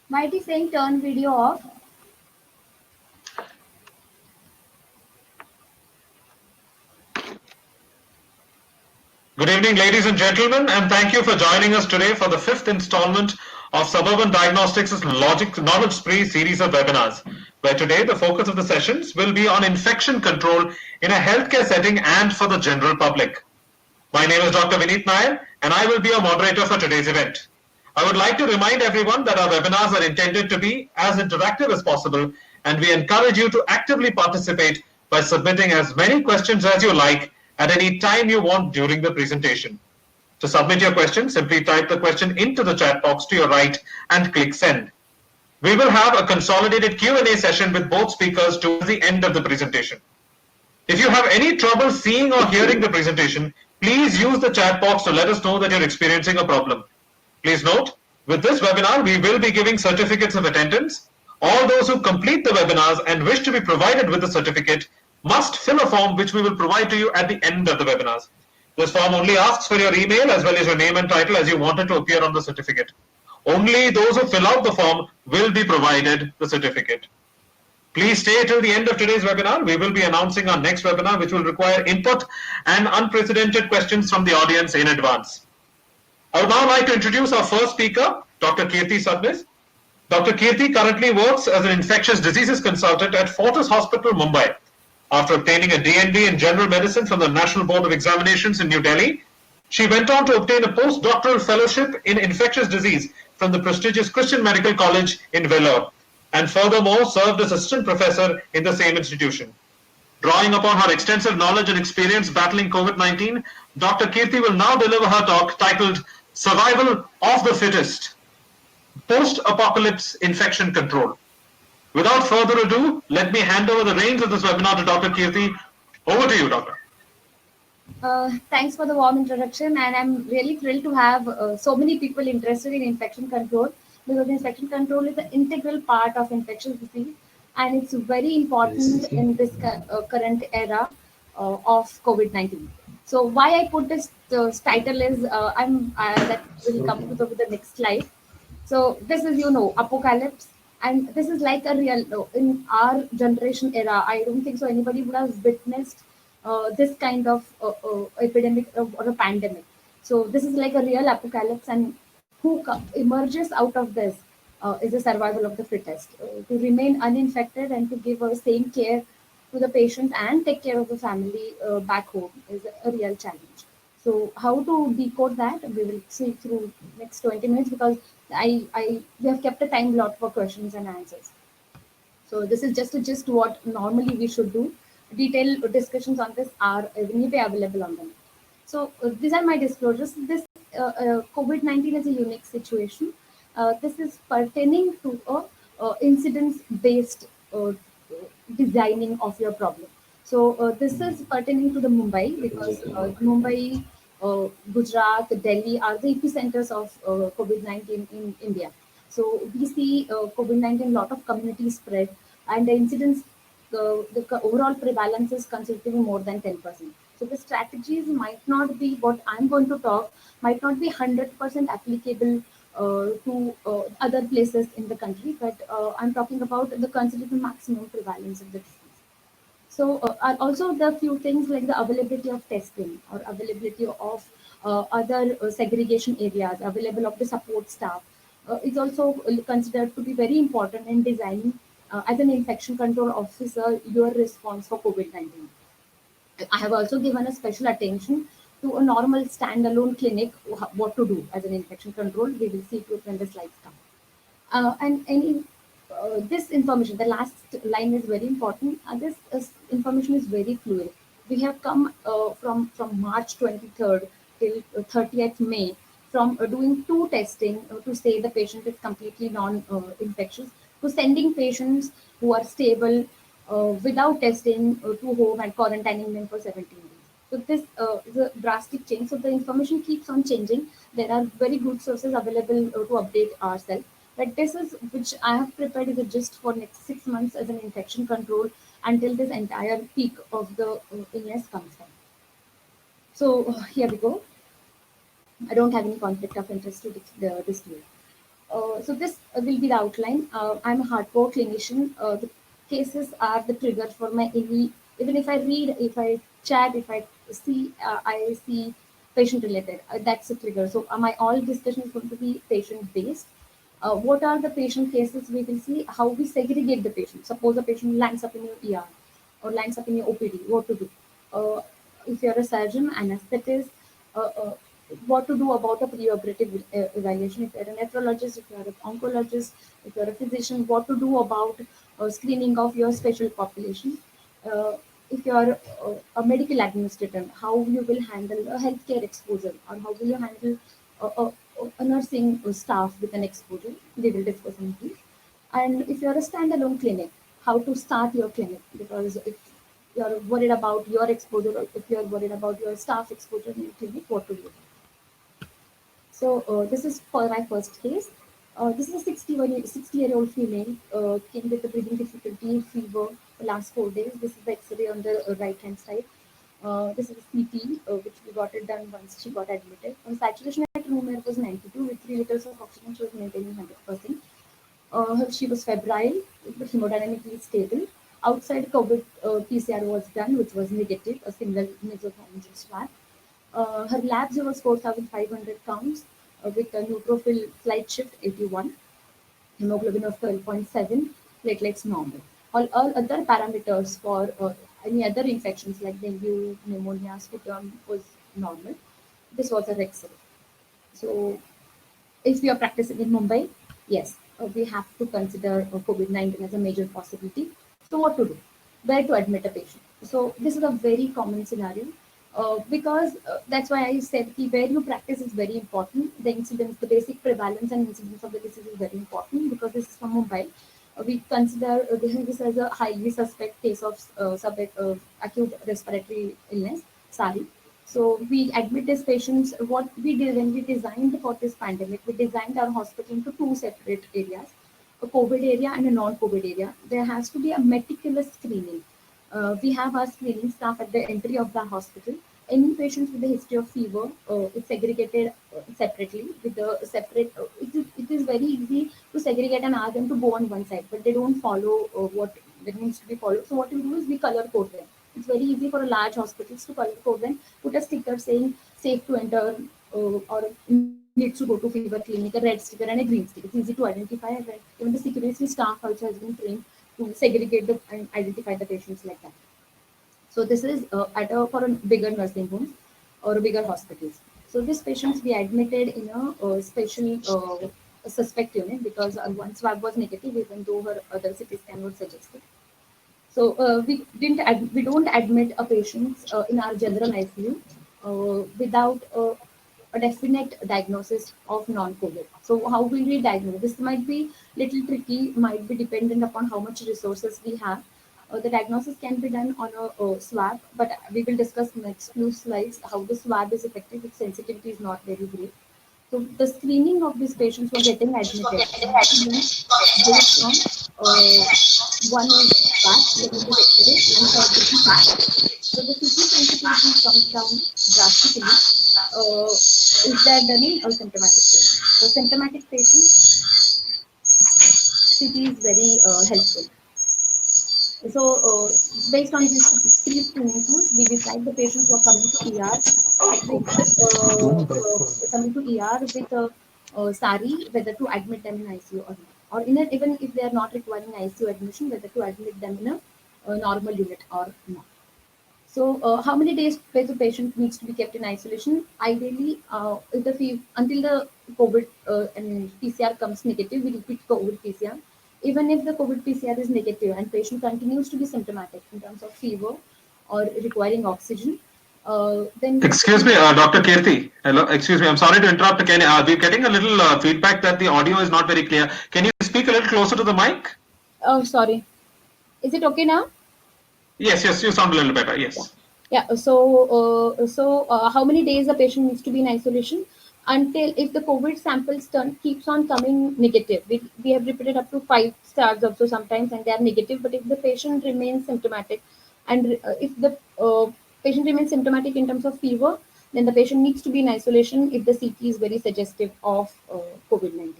Might be saying turn video off. Good evening, ladies and gentlemen, and thank you for joining us today for the fifth installment of Suburban Diagnostics' Logic Knowledge Spree series of webinars, where today the focus of the sessions will be on infection control in a healthcare setting and for the general public. My name is Dr. Vineet Nair, and I will be your moderator for today's event. I would like to remind everyone that our webinars are intended to be as interactive as possible, and we encourage you to actively participate by submitting as many questions as you like at any time you want during the presentation. To submit your question, simply type the question into the chat box to your right and click send. We will have a consolidated Q&A session with both speakers towards the end of the presentation. If you have any trouble seeing or hearing the presentation, please use the chat box to let us know that you're experiencing a problem. Please note, with this webinar, we will be giving certificates of attendance. All those who complete the webinars and wish to be provided with the certificate must fill a form which we will provide to you at the end of the webinars. This form only asks for your email as well as your name and title as you want it to appear on the certificate. Only those who fill out the form will be provided the certificate. Please stay till the end of today's webinar. We will be announcing our next webinar, which will require input and unprecedented questions from the audience in advance. I would now like to introduce our first speaker, Dr. Kirti Sadnis. Dr. Kirti currently works as an infectious diseases consultant at Fortis Hospital, Mumbai. After obtaining a DND in general medicine from the National Board of Examinations in New Delhi, she went on to obtain a postdoctoral fellowship in infectious disease from the prestigious Christian Medical College in Vellore, and furthermore served as assistant professor in the same institution. Drawing upon her extensive knowledge and experience battling COVID-19, Dr. Kirti will now deliver her talk titled Survival of the Fittest, Post-Apocalypse Infection Control. Without further ado, let me hand over the reins of this webinar to Dr. Kirti. Over to you, Doctor. Thanks for the warm introduction, and I'm really thrilled to have so many people interested in infection control, because infection control is an integral part of infectious disease, and it's very important in this current era of COVID-19. So why I put this title is that will come to the next slide. So this is, apocalypse, and this is like a real, in our generation era, I don't think so anybody would have witnessed this kind of epidemic or a pandemic. So this is like a real apocalypse, and who emerges out of this is the survival of the fittest. To remain uninfected and to give a same care to the patient and take care of the family back home is a real challenge. So how to decode that, we will see through next 20 minutes, because we have kept a time lot for questions and answers. So this is just a gist what normally we should do. Detailed discussions on this are anyway available on the net. So these are my disclosures. This COVID-19 is a unique situation. This is pertaining to a incidence-based designing of your problem. So this is pertaining to the Mumbai, because Mumbai, Gujarat, Delhi are the epicenters of COVID-19 in India. So we see COVID-19 lot of community spread, and the incidence, the overall prevalence is considerably more than 10%. So the strategies might not be what I'm going to talk, might not be 100% applicable to other places in the country, but I'm talking about the considerable maximum prevalence of the disease. So also the few things like the availability of testing or availability of other segregation areas, available of the support staff is also considered to be very important in designing as an infection control officer your response for COVID-19. I have also given a special attention to a normal standalone clinic, what to do as an infection control. We will see it when the slides come. This information, the last line is very important. This information is very fluid. We have come from March 23rd till 30th May, from doing two testing to say the patient is completely non-infectious, to sending patients who are stable without testing to home and quarantining them for 17 days. So this is a drastic change. So the information keeps on changing. There are very good sources available to update ourselves. But this is which I have prepared is a gist for next 6 months as an infection control until this entire peak of the illness comes down. So here we go. I don't have any conflict of interest to display. So this will be the outline. I'm a hardcore clinician. The cases are the trigger for my any. Even if I read, if I chat, if I see patient related. That's a trigger. So my all discussion is going to be patient based. What are the patient cases we will see? How we segregate the patient. Suppose a patient lands up in your ER or lands up in your OPD. What to do? Uh, if you're a surgeon, anesthetist, uh, uh, what to do about a preoperative evaluation. If you're a nephrologist, if you're an oncologist, if you're a physician, what to do about screening of your special population. Uh, if you're a medical administrator, how you will handle a healthcare exposure, or how will you handle a nursing staff with an exposure. We will discuss on this. And if you're a standalone clinic, how to start your clinic, because if you're worried about your exposure, or if you're worried about your staff exposure in your clinic, what to do. So this is for my first case. This is a 60-year-old female, came with a breathing difficulty, fever, the last 4 days. This is the X-ray on the right hand side. This is a CT, which we got it done once she got admitted. Saturation at room air was 92 with 3 liters of oxygen. She was maintaining 100%. She was febrile, hemodynamically stable. Outside COVID PCR was done, which was negative, a single nasopharyngeal swab. Her labs was 4,500 counts with a neutrophil slight shift 81, hemoglobin of 12.7, platelets normal. All other parameters for any other infections like dengue, pneumonia, sputum was normal. This was a X-ray. So if we are practicing in Mumbai, yes, we have to consider COVID-19 as a major possibility. So what to do? Where to admit a patient? So this is a very common scenario because that's why I said where you practice is very important. The incidence, the basic prevalence and incidence of the disease is very important because this is from Mumbai. We consider this as a highly suspect case of acute respiratory illness, SARI. So we admit these patients. What we did when we designed for this pandemic, we designed our hospital into two separate areas, a COVID area and a non-COVID area. There has to be a meticulous screening. We have our screening staff at the entry of the hospital. Any patients with a history of fever, it's segregated separately with a separate. It is very easy to segregate and ask them to go on one side, but they don't follow what that needs to be followed. So what we do is we color code them. It's very easy for a large hospitals to color code them, put a sticker saying safe to enter or needs to go to fever clinic, a red sticker and a green sticker. It's easy to identify. And even the security staff also has been trained to segregate and identify the patients like that. So this is for a bigger nursing homes or bigger hospitals. So these patients we admitted in a special suspect unit because one swab was negative, even though her other CT scan was suggested. So we don't admit a patient in our general ICU without a definite diagnosis of non-COVID. So how will we diagnose? This might be little tricky, might be dependent upon how much resources we have. The diagnosis can be done on a swab, but we will discuss next few slides how the swab is effective. Its sensitivity is not very great. So the screening of these patients who are getting admitted has to be based on one is swab, second is X-ray, and third is the CT. So the CT sensitivity comes down drastically if they are done in asymptomatic patients. So symptomatic patients, CT is very helpful. So, based on these three screening tools, we decide the patients who are coming to ER coming to ER with a SARI, whether to admit them in ICU or not, or even if they are not requiring ICU admission, whether to admit them in a normal unit or not. So, how many days the patient needs to be kept in isolation? Ideally, if until the COVID and PCR comes negative, we repeat COVID PCR. Even if the COVID PCR is negative and patient continues to be symptomatic in terms of fever or requiring oxygen, then Excuse me, Dr. Kirti. Hello, excuse me. I'm sorry to interrupt. We're getting a little feedback that the audio is not very clear. Can you speak a little closer to the mic? oh, sorry. Is it okay now? Yes, yes, you sound a little better. Yeah. Yes. Yeah. How many days a patient needs to be in isolation until if the COVID samples keeps on coming negative? We have repeated up to 5 stars also sometimes, and they are negative. But if the patient remains symptomatic, and if the patient remains symptomatic in terms of fever, then the patient needs to be in isolation if the CT is very suggestive of COVID-19.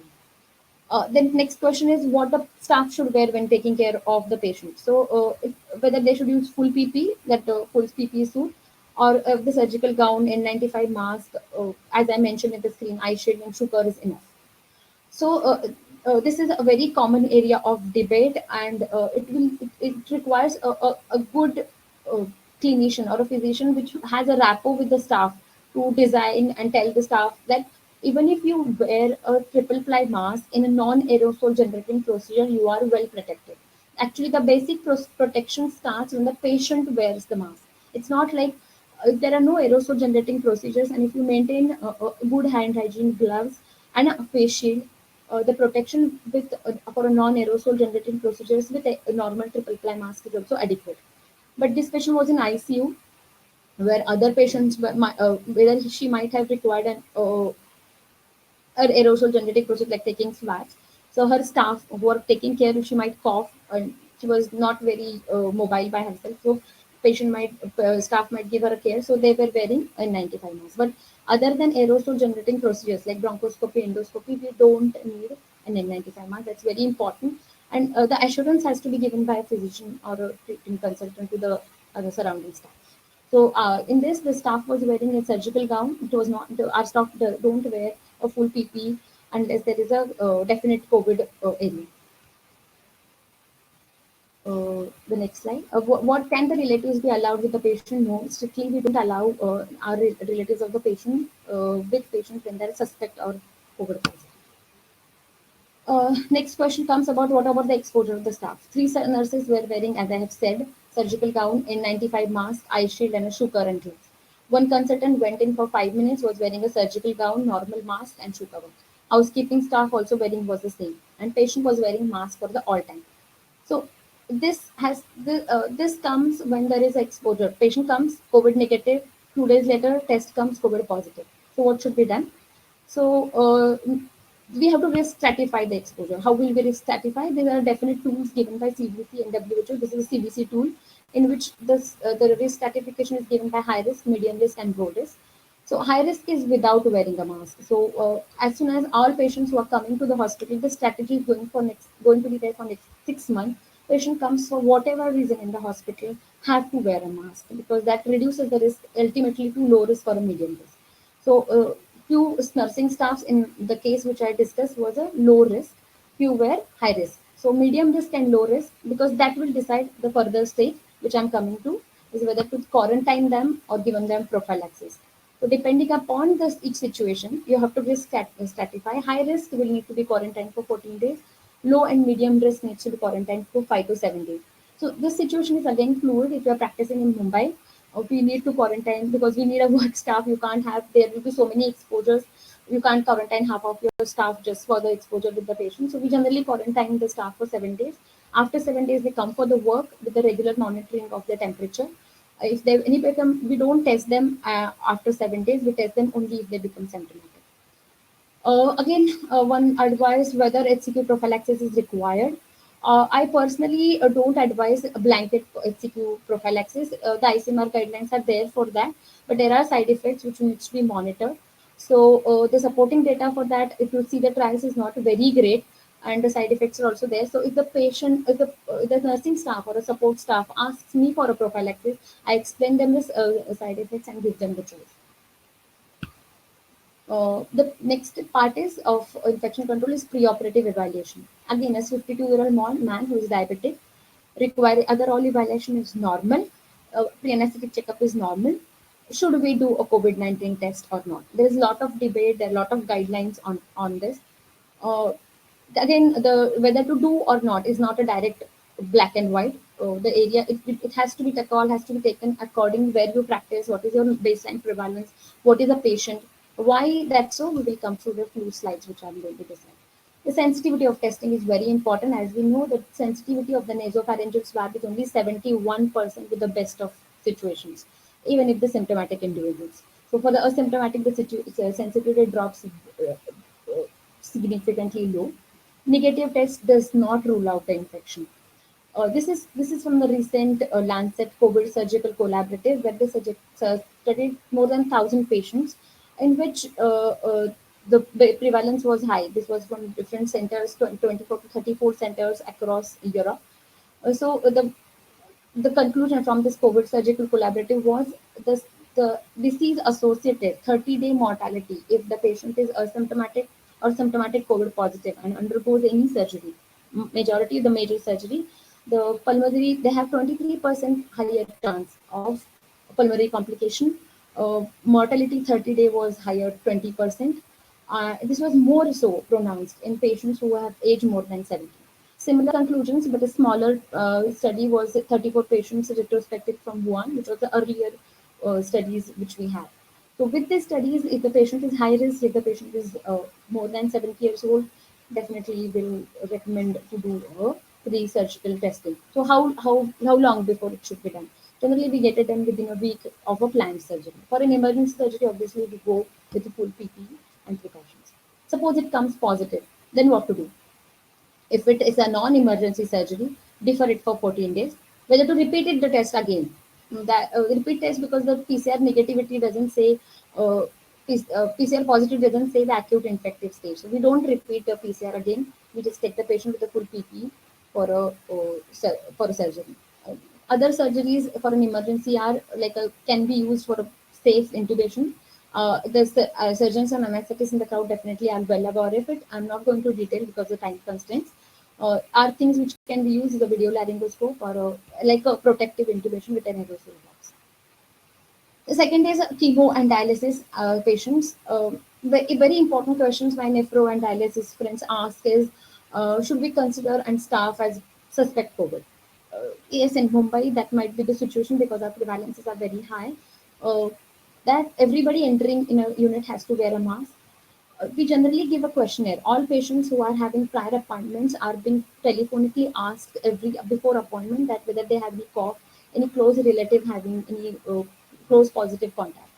Then next question is what the staff should wear when taking care of the patient. So whether they should use full PP, that full PPE suit, or the surgical gown, N95 mask, as I mentioned in the screen, eye shield and sugar is enough. So this is a very common area of debate, and it requires a good uh, clinician or a physician which has a rapport with the staff to design and tell the staff that even if you wear a triple ply mask in a non-aerosol generating procedure, you are well protected. Actually, the basic protection starts when the patient wears the mask. It's not like there are no aerosol generating procedures, and if you maintain good hand hygiene, gloves, and a face shield, the protection with for a non-aerosol generating procedures with a normal triple ply mask is also adequate. But this patient was in ICU, where other patients whether she might have required an aerosol genetic process like taking swabs. So her staff who were taking care, she might cough, and she was not very mobile by herself. So patient might staff might give her a care. So they were wearing a 95 mask. But other than aerosol generating procedures like bronchoscopy, endoscopy, we don't need an N95 mask. That's very important. And the assurance has to be given by a physician or a treating consultant to the other surrounding staff. So in this, the staff was wearing a surgical gown. It was not our staff don't wear a full PPE unless there is a definite COVID area. The next slide. What can the relatives be allowed with the patient? No, strictly we don't allow our relatives of the patient with patients when there is suspect or COVID positive. Next question comes about the exposure of the staff. Three nurses were wearing, as I have said, surgical gown, N95 mask, eye shield, and a shoe current gloves. One consultant went in for 5 minutes, was wearing a surgical gown, normal mask, and shoe cover. Housekeeping staff also wearing was the same, and patient was wearing mask for the all time. So this comes when there is exposure. Patient comes COVID negative. 2 days later, test comes COVID positive. So what should be done? So we have to risk stratify the exposure. How will we risk stratify? There are definite tools given by CDC and WHO. This is a CDC tool in which the risk stratification is given by high risk, medium risk, and low risk. So high risk is without wearing a mask. So as soon as all patients who are coming to the hospital, the strategy is going to be there for next 6 months. Patient comes for whatever reason in the hospital have to wear a mask because that reduces the risk ultimately to low risk or a medium risk. So few nursing staffs in the case which I discussed was a low risk, few were high risk. So medium risk and low risk, because that will decide the further stage which I'm coming to, is whether to quarantine them or given them prophylaxis. So depending upon each situation, you have to risk stratify. High risk will need to be quarantined for 14 days. Low and medium risk needs to be quarantined for 5 to 7 days. So this situation is again fluid. If you are practicing in Mumbai, we need to quarantine because we need a work staff. You can't have, there will be so many exposures. You can't quarantine half of your staff just for the exposure with the patient. So we generally quarantine the staff for 7 days. After 7 days, they come for the work with the regular monitoring of their temperature. If they any become, we don't test them after 7 days. We test them only if they become symptomatic. Again, one advice whether HCQ prophylaxis is required. I personally don't advise a blanket HCQ prophylaxis. The ICMR guidelines are there for that, but there are side effects which needs to be monitored. So the supporting data for that, if you see the trials, is not very great, and the side effects are also there. So if the patient, if the nursing staff or a support staff asks me for a prophylaxis, I explain them this side effects and give them the choice. The next part is of infection control is preoperative evaluation. Again, a 52-year-old man who is diabetic require other all evaluation is normal. Pre-anesthetic checkup is normal. Should we do a COVID-19 test or not? There is a lot of debate. There are a lot of guidelines on this. Uh, again, the whether to do or not is not a direct black and white. The area it has to be the call has to be taken according where you practice, what is your baseline prevalence, what is the patient, why that's so. We will come through the few slides which I'm going to describe. The sensitivity of testing is very important. As we know, the sensitivity of the nasopharyngeal swab is only 71% with the best of situations, even if the symptomatic individuals. So for the asymptomatic, the sensitivity drops significantly low. Negative test does not rule out the infection. This is from the recent Lancet COVID Surgical Collaborative, where they studied more than 1,000 patients, in which the prevalence was high. This was from different centers, 24 to 34 centers across Europe. The conclusion from this COVID surgical collaborative was the disease associated 30-day mortality if the patient is asymptomatic or symptomatic COVID positive and undergoes any surgery, majority of the major surgery, the pulmonary, they have 23% higher chance of pulmonary complication. Mortality 30-day was higher 20%. This was more so pronounced in patients who have aged more than 70. Similar conclusions, but a smaller study was 34 patients retrospective from Wuhan, which was the earlier studies which we had. So with these studies, if the patient is high risk, if the patient is more than 70 years old, definitely will recommend to do pre-surgical testing. So how long before it should be done? Generally, we get it done within a week of a planned surgery. For an emergency surgery, obviously we go with the full PPE and precautions. Suppose it comes positive, then what to do? If it is a non-emergency surgery, defer it for 14 days. Whether to repeat it, the test again. That repeat test because the PCR negativity doesn't say PCR positive doesn't say the acute infective stage. So we don't repeat the PCR again. We just take the patient with the full PPE for a surgery. Other surgeries for an emergency are can be used for a safe intubation. The surgeons and anesthetists in the crowd definitely are well aware of it. I'm not going to detail because of time constraints. Are things which can be used is a video laryngoscope or like a protective intubation with an aerosol box. The second is chemo and dialysis patients. Very important questions my nephro and dialysis friends ask is, should we consider and staff as suspect COVID? Yes, in Mumbai, that might be the situation because our prevalences are very high. That everybody entering in a unit has to wear a mask. We generally give a questionnaire. All patients who are having prior appointments are being telephonically asked every before appointment that whether they have any cough, any close relative having any close positive contact.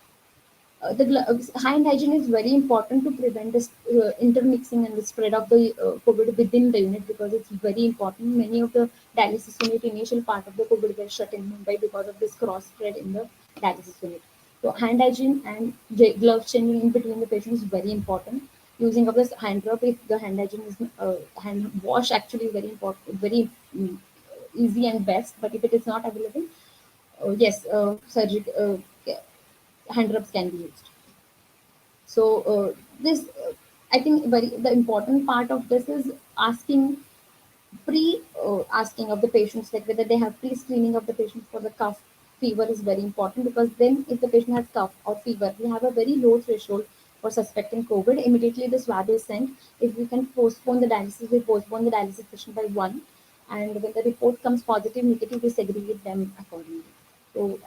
Hand hygiene is very important to prevent this intermixing and the spread of the COVID within the unit because it's very important. Many of the dialysis unit initial part of the COVID were shut in Mumbai because of this cross spread in the dialysis unit. So hand hygiene and glove changing in between the patients is very important. Using of this hand rub if the hand hygiene is hand wash actually is very important, very easy and best. But if it is not available, yes, surgical hand rubs can be used. So this, I think, the important part of this is asking asking of the patients like whether they have pre-screening of the patients for the cough fever is very important because then if the patient has cough or fever, we have a very low threshold for suspecting COVID. Immediately the swab is sent. If we can postpone the dialysis, we postpone the dialysis session by one, and when the report comes positive, negative, we segregate them accordingly. So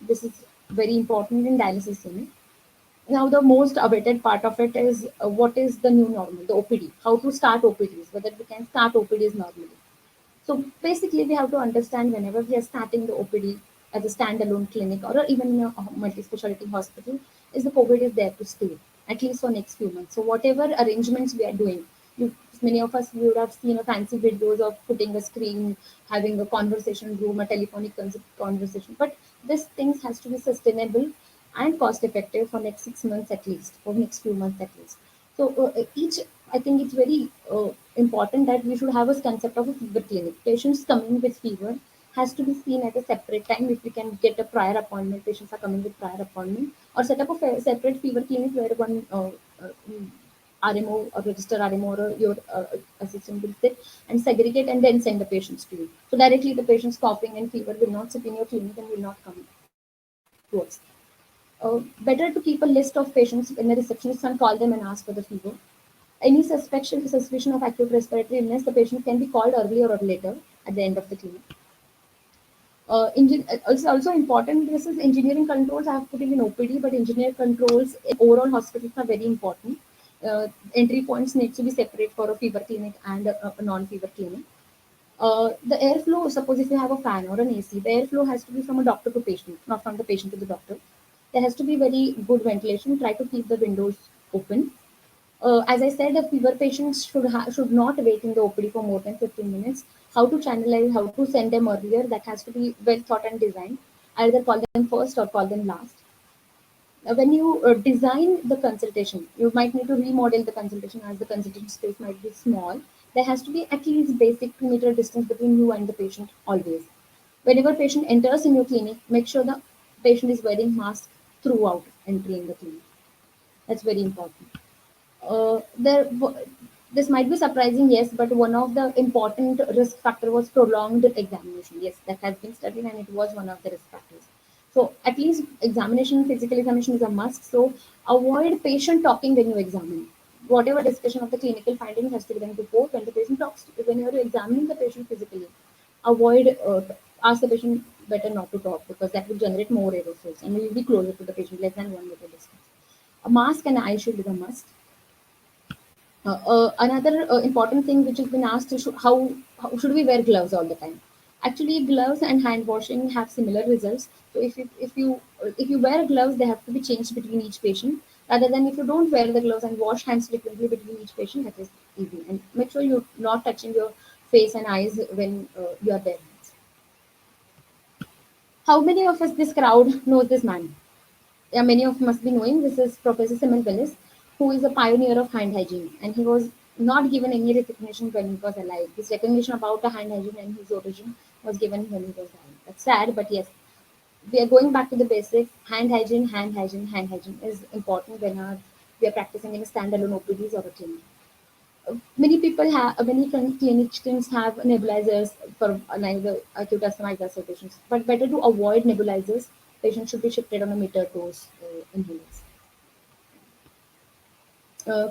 this is very important in dialysis unit. Now, the most awaited part of it is what is the new normal, the OPD, how to start OPDs, whether we can start OPDs normally. So basically, we have to understand whenever we are starting the OPD as a standalone clinic or even in a multi-specialty hospital, is the COVID is there to stay, at least for next few months. So whatever arrangements we are doing, many of us, you would have seen a fancy videos of putting a screen, having a conversation room, a telephonic conversation. But this things has to be sustainable and cost effective for next 6 months at least, for next few months at least. So I think it's very important that we should have a concept of a fever clinic. Patients coming with fever has to be seen at a separate time. If we can get a prior appointment, patients are coming with prior appointment, or set up a separate fever clinic where one RMO or register RMO or your assistant will sit and segregate and then send the patients to you. So directly the patient's coughing and fever will not sit in your clinic and will not come to us. Better to keep a list of patients when the receptionist can call them and ask for the fever. Any suspicion of acute respiratory illness, the patient can be called earlier or later at the end of the clinic. Also important, this is engineering controls. I have put it in OPD, but engineer controls in overall hospitals are very important. Entry points need to be separate for a fever clinic and a non-fever clinic. The airflow, suppose if you have a fan or an AC, the airflow has to be from a doctor to patient, not from the patient to the doctor. There has to be very good ventilation. Try to keep the windows open. As I said, the fever patients should not wait in the OPD for more than 15 minutes. How to channelize, how to send them earlier, that has to be well thought and designed. Either call them first or call them last. when you design the consultation, you might need to remodel the consultation as the consultation space might be small. There has to be at least basic 2 meter distance between you and the patient always. Whenever patient enters in your clinic, make sure the patient is wearing mask throughout entry in the clinic. That's very important. This might be surprising, yes, but one of the important risk factor was prolonged examination. Yes, that has been studied, and it was one of the risk factors. So at least examination, physical examination is a must. So avoid patient talking when you examine. Whatever discussion of the clinical findings has to be done before when the patient talks. When you are examining the patient physically, avoid ask the patient better not to talk, because that will generate more aerosols and you will be closer to the patient, less than 1 meter distance. A mask and eye shield is a must. Another important thing which has been asked is how should we wear gloves all the time? Actually, gloves and hand washing have similar results. So if you wear gloves, they have to be changed between each patient. Rather than if you don't wear the gloves and wash hands frequently between each patient, that is easy. And make sure you're not touching your face and eyes when you are there. How many of us this crowd knows this man? Yeah, many of you must be knowing, this is Professor Simon Willis, who is a pioneer of hand hygiene, and he was not given any recognition when he was alive. This recognition about the hand hygiene and his origin was given when he was alive. That's sad, but yes, we are going back to the basics. Hand hygiene, hand hygiene, hand hygiene is important when we are practicing in a standalone OPDs or a clinic. Many clinicians have nebulizers for like the acute asthma exacerbations, but better to avoid nebulizers. Patients should be shifted on a meter dose inhalers.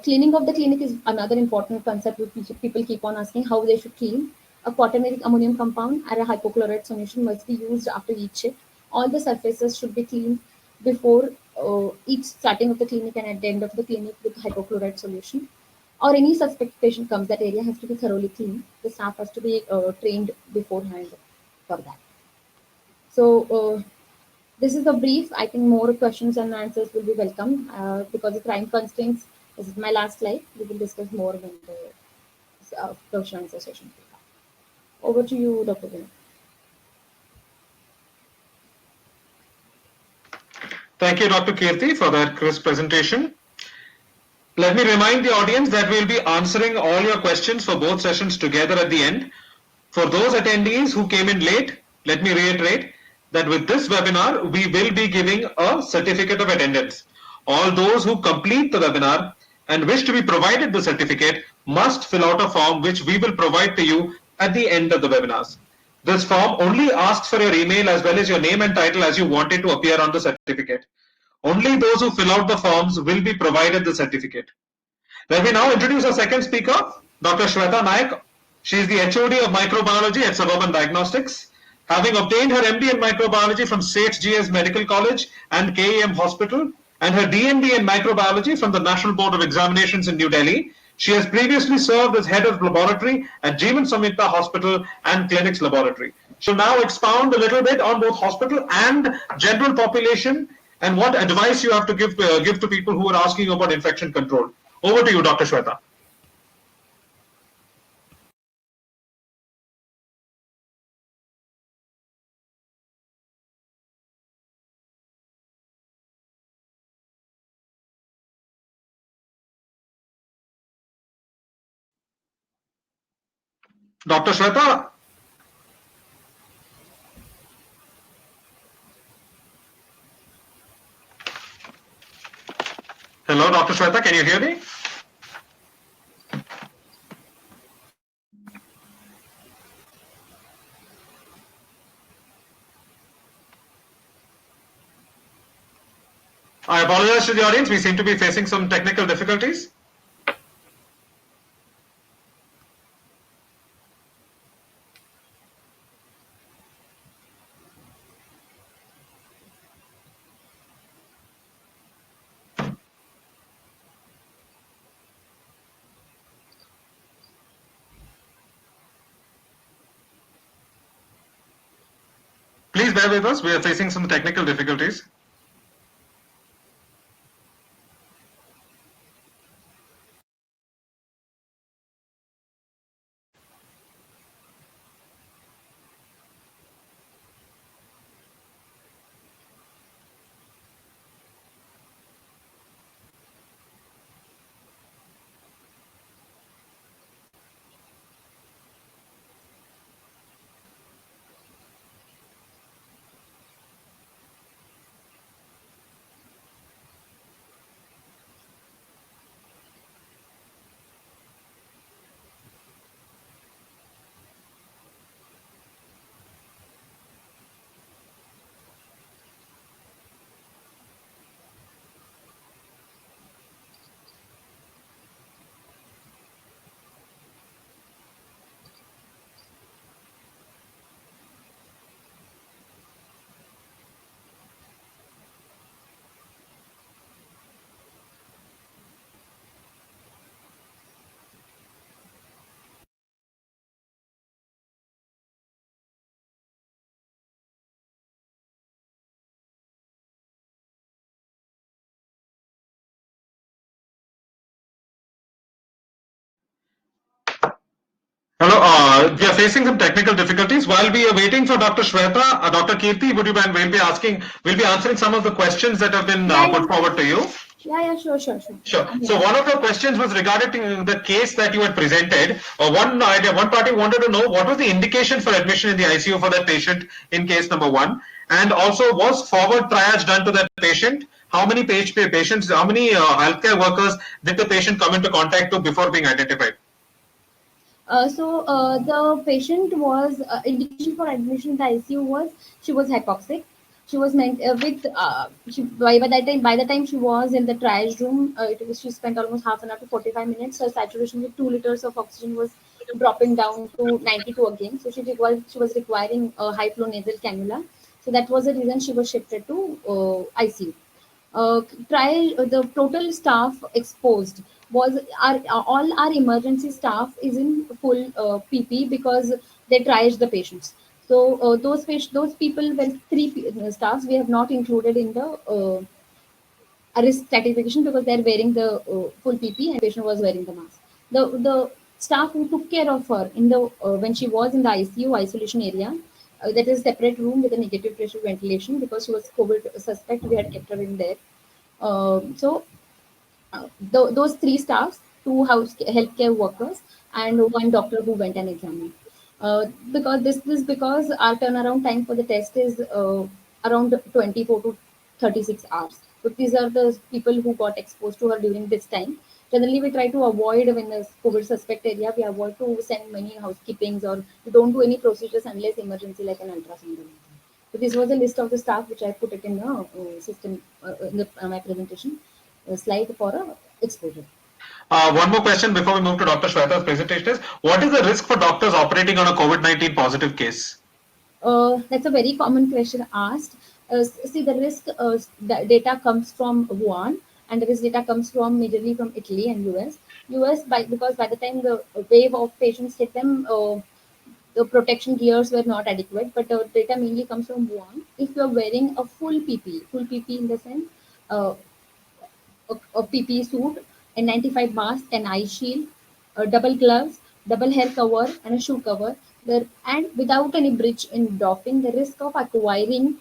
Cleaning of the clinic is another important concept which people keep on asking how they should clean. A quaternary ammonium compound or a hypochlorite solution must be used after each shift. All the surfaces should be cleaned before each starting of the clinic and at the end of the clinic with hypochlorite solution. Or any suspect patient comes, that area has to be thoroughly cleaned. The staff has to be trained beforehand for that. So this is a brief. I think more questions and answers will be welcome. Because of time constraints, this is my last slide. We will discuss more when the question answer session will come. Over to you, Dr. Vinay. Thank you, Dr. Kirti, for that crisp presentation. Let me remind the audience that we'll be answering all your questions for both sessions together at the end. For those attendees who came in late, let me reiterate that with this webinar, we will be giving a certificate of attendance. All those who complete the webinar and wish to be provided the certificate must fill out a form which we will provide to you at the end of the webinars. This form only asks for your email as well as your name and title as you want it to appear on the certificate. Only those who fill out the forms will be provided the certificate. Let me now introduce our second speaker, Dr. Shweta Nayak. She is the HOD of Microbiology at Suburban Diagnostics. Having obtained her MD in Microbiology from Seth GS Medical College and KEM Hospital, and her DMD in Microbiology from the National Board of Examinations in New Delhi, she has previously served as head of laboratory at Jeevan Samhita Hospital and Clinics Laboratory. She'll now expound a little bit on both hospital and general population and what advice you have to give to people who are asking about infection control. Over to you, Dr. Shweta. Dr. Shweta, hello, Dr. Shweta, can you hear me? I apologize to the audience. We seem to be facing some technical difficulties. Please bear with us. We are facing some technical difficulties. Hello, we are facing some technical difficulties. While we are waiting for Dr. Shweta, Dr. Kirti, would you mind? We'll be answering some of the questions that have been Yeah, put yeah, forward to you. yeah. Sure. Sure. I'm So here. one of the questions was regarding the case that you had presented. One party wanted to know what was the indication for admission in the ICU for that patient in case number one, and also was forward triage done to that patient? How many patients, how many healthcare workers did the patient come into contact to before being identified? The patient was indication for admission in the ICU was she was hypoxic. She was meant with by the time she was in the triage room, she spent almost half an hour to 45 minutes. Her saturation with 2 liters of oxygen was dropping down to 92 again. So she was requiring a high flow nasal cannula. So that was the reason she was shifted to ICU. The total staff exposed was all our emergency staff is in full PP because they triaged the patients. So those people were staffs we have not included in the risk stratification because they're wearing the full PP and patient was wearing the mask. The staff who took care of her in the when she was in the ICU isolation area, that is separate room with a negative pressure ventilation because she was COVID suspect. We had kept her in there. So those three staffs, two healthcare workers, and one doctor who went and examined. Because this because our turnaround time for the test is around 24 to 36 hours. So these are the people who got exposed to her during this time. Generally, we try to avoid when the COVID suspect area, we avoid to send many housekeepings or we don't do any procedures unless emergency like an ultrasound. So this was a list of the staff which I put it in the system in my presentation slide for exposure. One more question before we move to Dr. Shweta's presentation is, what is the risk for doctors operating on a COVID-19 positive case? That's a very common question asked. See, the risk data comes from Wuhan, and the risk data comes from majorly from Italy and US. Because by the time the wave of patients hit them, the protection gears were not adequate. But the data mainly comes from Wuhan. If you are wearing a full PP in the sense uh, a PPE suit, a 95 mask, an eye shield, double gloves, double hair cover, and a shoe cover. And without any breach in doffing, the risk of acquiring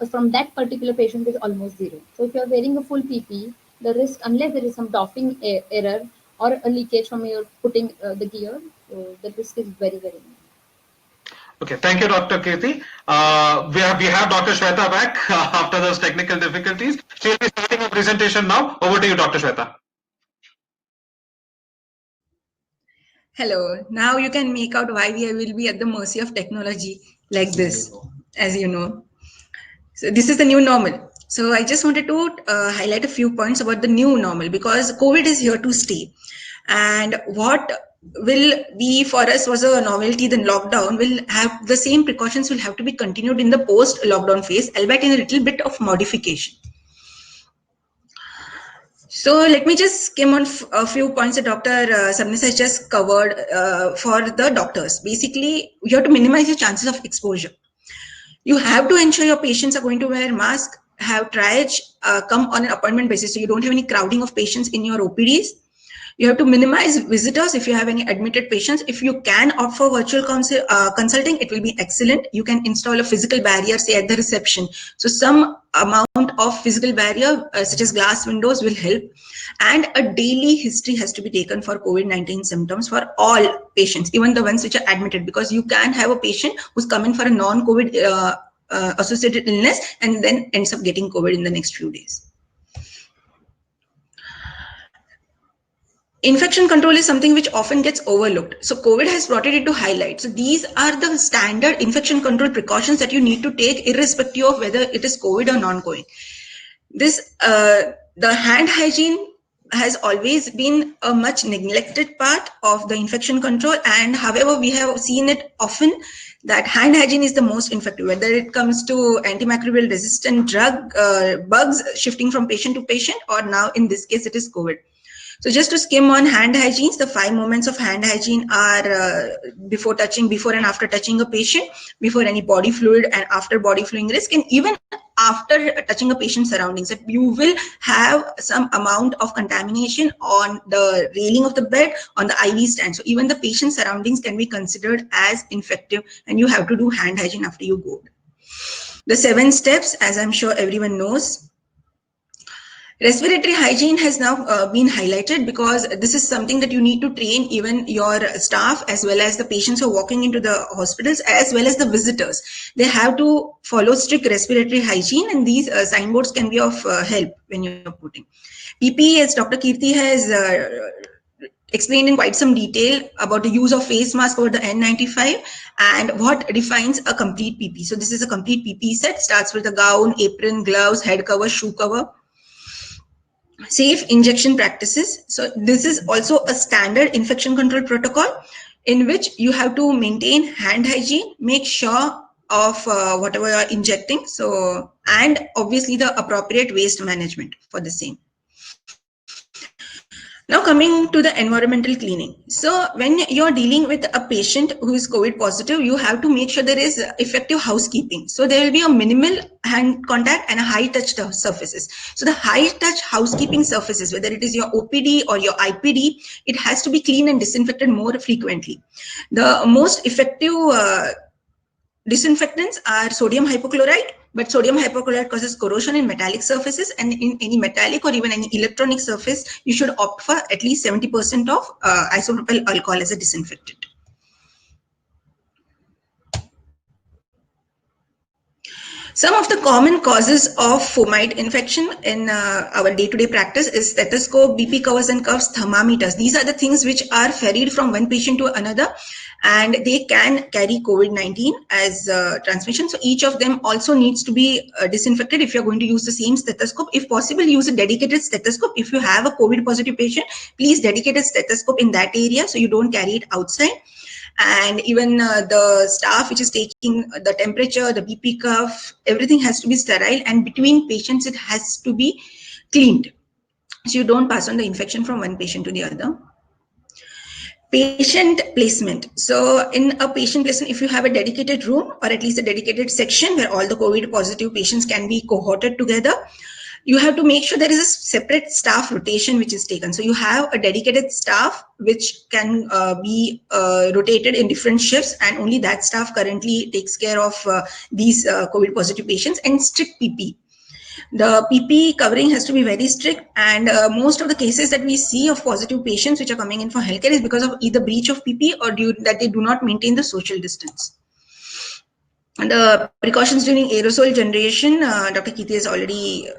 from that particular patient is almost zero. So if you are wearing a full PPE, the risk, unless there is some doffing error or a leakage from your putting the gear, the risk is very, very low. Okay, thank you, Dr. Kirti. We have Dr. Shweta back after those technical difficulties. She'll be starting her presentation now. Over to you, Dr. Shweta. Hello. Now you can make out why we will be at the mercy of technology like this, as you know. So this is the new normal. So I just wanted to highlight a few points about the new normal because COVID is here to stay. And what will be for us was a novelty, then lockdown will have the same precautions will have to be continued in the post-lockdown phase, albeit in a little bit of modification. So let me just skim on a few points that Dr. Sabnis has just covered for the doctors. Basically, you have to minimize your chances of exposure. You have to ensure your patients are going to wear masks, have triage come on an appointment basis so you don't have any crowding of patients in your OPDs. You have to minimize visitors if you have any admitted patients. If you can opt for virtual consulting, it will be excellent. You can install a physical barrier, say at the reception. So some amount of physical barrier, such as glass windows, will help. And a daily history has to be taken for COVID-19 symptoms for all patients, even the ones which are admitted, because you can have a patient who's coming for a non-COVID associated illness and then ends up getting COVID in the next few days. Infection control is something which often gets overlooked. So COVID has brought it into highlight. So these are the standard infection control precautions that you need to take irrespective of whether it is COVID or non-COVID. The hand hygiene has always been a much neglected part of the infection control, and however we have seen it often that hand hygiene is the most effective, whether it comes to antimicrobial resistant drug bugs shifting from patient to patient, or now in this case it is COVID. So just to skim on hand hygiene, the 5 moments of hand hygiene are before and after touching a patient, before any body fluid and after body fluid risk, and even after touching a patient's surroundings, that you will have some amount of contamination on the railing of the bed, on the IV stand. So even the patient's surroundings can be considered as infective, and you have to do hand hygiene after you go. The 7 steps, as I'm sure everyone knows. Respiratory hygiene has now been highlighted because this is something that you need to train even your staff as well as the patients who are walking into the hospitals as well as the visitors. They have to follow strict respiratory hygiene, and these signboards can be of help when you're putting. PPE, as Dr. Kirti has explained in quite some detail about the use of face mask over the N95 and what defines a complete PPE. So this is a complete PPE set, starts with a gown, apron, gloves, head cover, shoe cover. Safe injection practices. So this is also a standard infection control protocol in which you have to maintain hand hygiene, make sure of whatever you are injecting. So, and obviously the appropriate waste management for the same. Now coming to the environmental cleaning. So when you're dealing with a patient who is COVID positive, you have to make sure there is effective housekeeping. So there will be a minimal hand contact and a high touch surfaces. So the high touch housekeeping surfaces, whether it is your OPD or your IPD, it has to be cleaned and disinfected more frequently. The most effective disinfectants are sodium hypochlorite, but sodium hypochlorite causes corrosion in metallic surfaces, and in any metallic or even any electronic surface, you should opt for at least 70% of isopropyl alcohol as a disinfectant. Some of the common causes of fomite infection in our day-to-day practice is stethoscope, BP covers and cuffs, thermometers. These are the things which are ferried from one patient to another, and they can carry COVID-19 as transmission. So each of them also needs to be disinfected if you're going to use the same stethoscope. If possible, use a dedicated stethoscope. If you have a COVID positive patient, please dedicate a stethoscope in that area so you don't carry it outside. And even the staff which is taking the temperature, the BP cuff, everything has to be sterile, and between patients it has to be cleaned so you don't pass on the infection from one patient to the other. Patient placement. So in a patient placement, if you have a dedicated room or at least a dedicated section where all the COVID positive patients can be cohorted together, you have to make sure there is a separate staff rotation which is taken. So you have a dedicated staff which can be rotated in different shifts, and only that staff currently takes care of these COVID positive patients. And strict PP. The PP covering has to be very strict, and most of the cases that we see of positive patients which are coming in for healthcare is because of either breach of PP or due that they do not maintain the social distance. And the precautions during aerosol generation, Dr. Kirti has already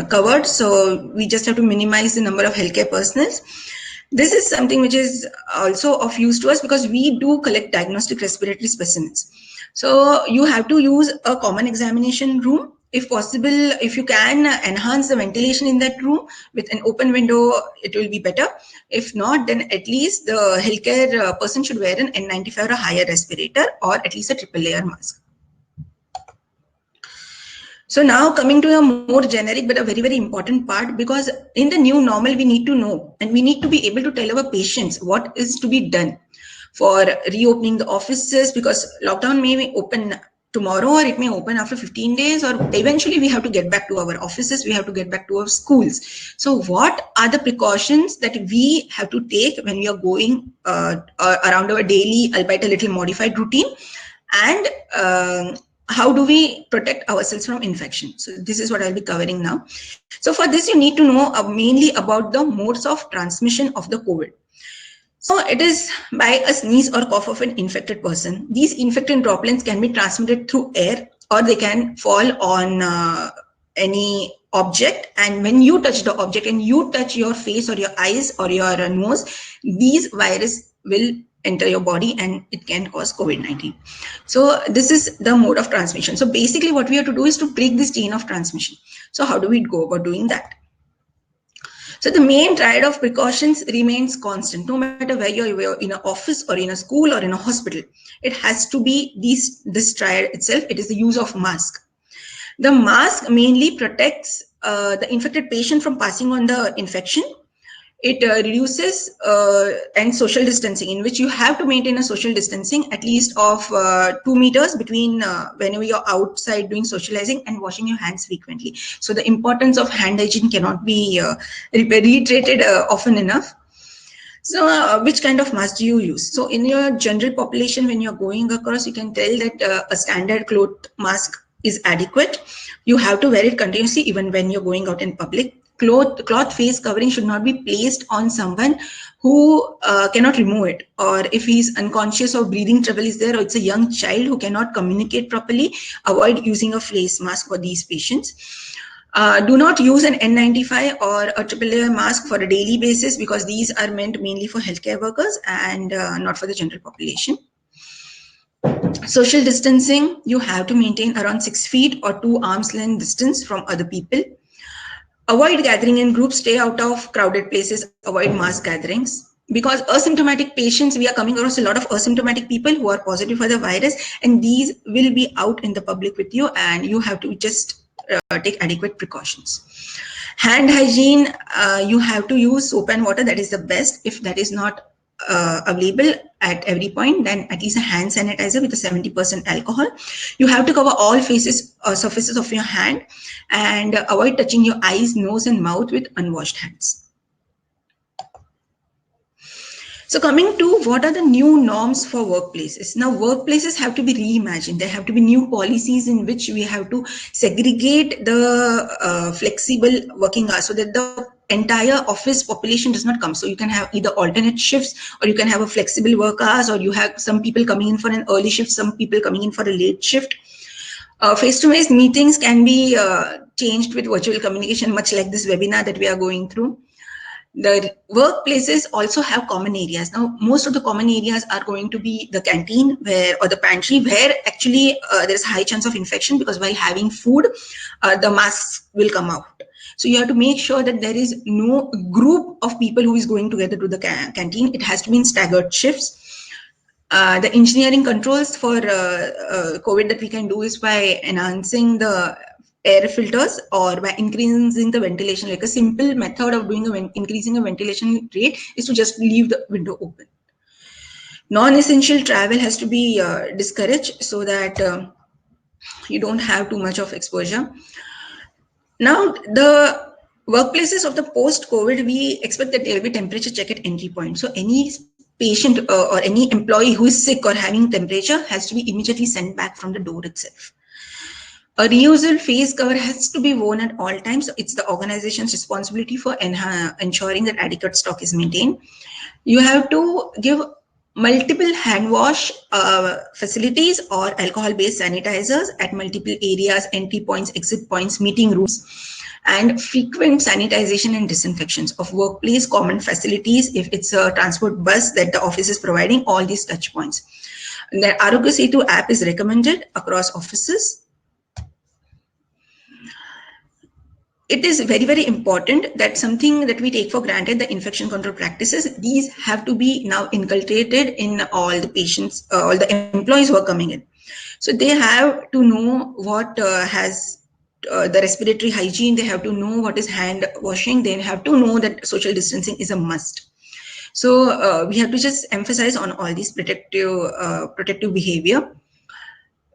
covered. So we just have to minimize the number of healthcare personnel. This is something which is also of use to us because we do collect diagnostic respiratory specimens. So you have to use a common examination room. If possible, if you can enhance the ventilation in that room with an open window, it will be better. If not, then at least the healthcare person should wear an N95 or a higher respirator, or at least a triple layer mask. So now coming to a more generic but a very, very important part, because in the new normal, we need to know and we need to be able to tell our patients what is to be done for reopening the offices, because lockdown may open tomorrow or it may open after 15 days, or eventually we have to get back to our offices, we have to get back to our schools. So what are the precautions that we have to take when we are going around our daily, albeit a little modified routine, and how do we protect ourselves from infection? So this is what I'll be covering now. So for this, you need to know mainly about the modes of transmission of the COVID. So it is by a sneeze or cough of an infected person. These infected droplets can be transmitted through air, or they can fall on any object. And when you touch the object and you touch your face or your eyes or your nose, these virus will enter your body and it can cause COVID-19. So this is the mode of transmission. So basically what we have to do is to break this chain of transmission. So how do we go about doing that? So the main triad of precautions remains constant, no matter where you're in an office or in a school or in a hospital. It has to be this triad itself. It is the use of mask. The mask mainly protects the infected patient from passing on the infection. It reduces and social distancing, in which you have to maintain a social distancing at least of 2 meters between whenever you're outside doing socializing and washing your hands frequently. So the importance of hand hygiene cannot be reiterated often enough. So which kind of mask do you use? So in your general population, when you're going across, you can tell that a standard cloth mask is adequate. You have to wear it continuously even when you're going out in public. Cloth face covering should not be placed on someone who cannot remove it, or if he's unconscious or breathing trouble is there, or it's a young child who cannot communicate properly, avoid using a face mask for these patients. Do not use an N95 or a triple layer mask for a daily basis, because these are meant mainly for healthcare workers and not for the general population. Social distancing, you have to maintain around 6 feet or 2 arms length distance from other people. Avoid gathering in groups, stay out of crowded places, avoid mass gatherings. Because asymptomatic patients, we are coming across a lot of asymptomatic people who are positive for the virus, and these will be out in the public with you, and you have to just take adequate precautions. Hand hygiene, you have to use soap and water. That is the best. If that is not available at every point, then at least a hand sanitizer with a 70% alcohol. You have to cover all faces or surfaces of your hand, and avoid touching your eyes, nose and mouth with unwashed hands. So coming to what are the new norms for workplaces. Now workplaces have to be reimagined. There have to be new policies in which we have to segregate the flexible working hours, so that the entire office population does not come. So you can have either alternate shifts, or you can have a flexible work hours, or you have some people coming in for an early shift, some people coming in for a late shift. Face-to-face meetings can be changed with virtual communication, much like this webinar that we are going through. The workplaces also have common areas. Now, most of the common areas are going to be the canteen or the pantry, where actually there's a high chance of infection, because while having food, the masks will come out. So you have to make sure that there is no group of people who is going together to the canteen. It has to be in staggered shifts. The engineering controls for COVID that we can do is by enhancing the air filters, or by increasing the ventilation. Like a simple method of doing increasing a ventilation rate is to just leave the window open. Non-essential travel has to be discouraged, so that you don't have too much of exposure. Now, the workplaces of the post-COVID, we expect that there will be temperature check at entry point. So any patient or any employee who is sick or having temperature has to be immediately sent back from the door itself. A reusable face cover has to be worn at all times. It's the organization's responsibility for ensuring that adequate stock is maintained. You have to give multiple hand wash facilities or alcohol-based sanitizers at multiple areas, entry points, exit points, meeting rooms, and frequent sanitization and disinfections of workplace common facilities. If it's a transport bus that the office is providing, all these touch points. The Arogya Setu app is recommended across offices. It is very, very important that something that we take for granted, the infection control practices, these have to be now inculcated in all the patients, all the employees who are coming in. So they have to know what has the respiratory hygiene, they have to know what is hand washing, they have to know that social distancing is a must. So we have to just emphasize on all these protective behavior.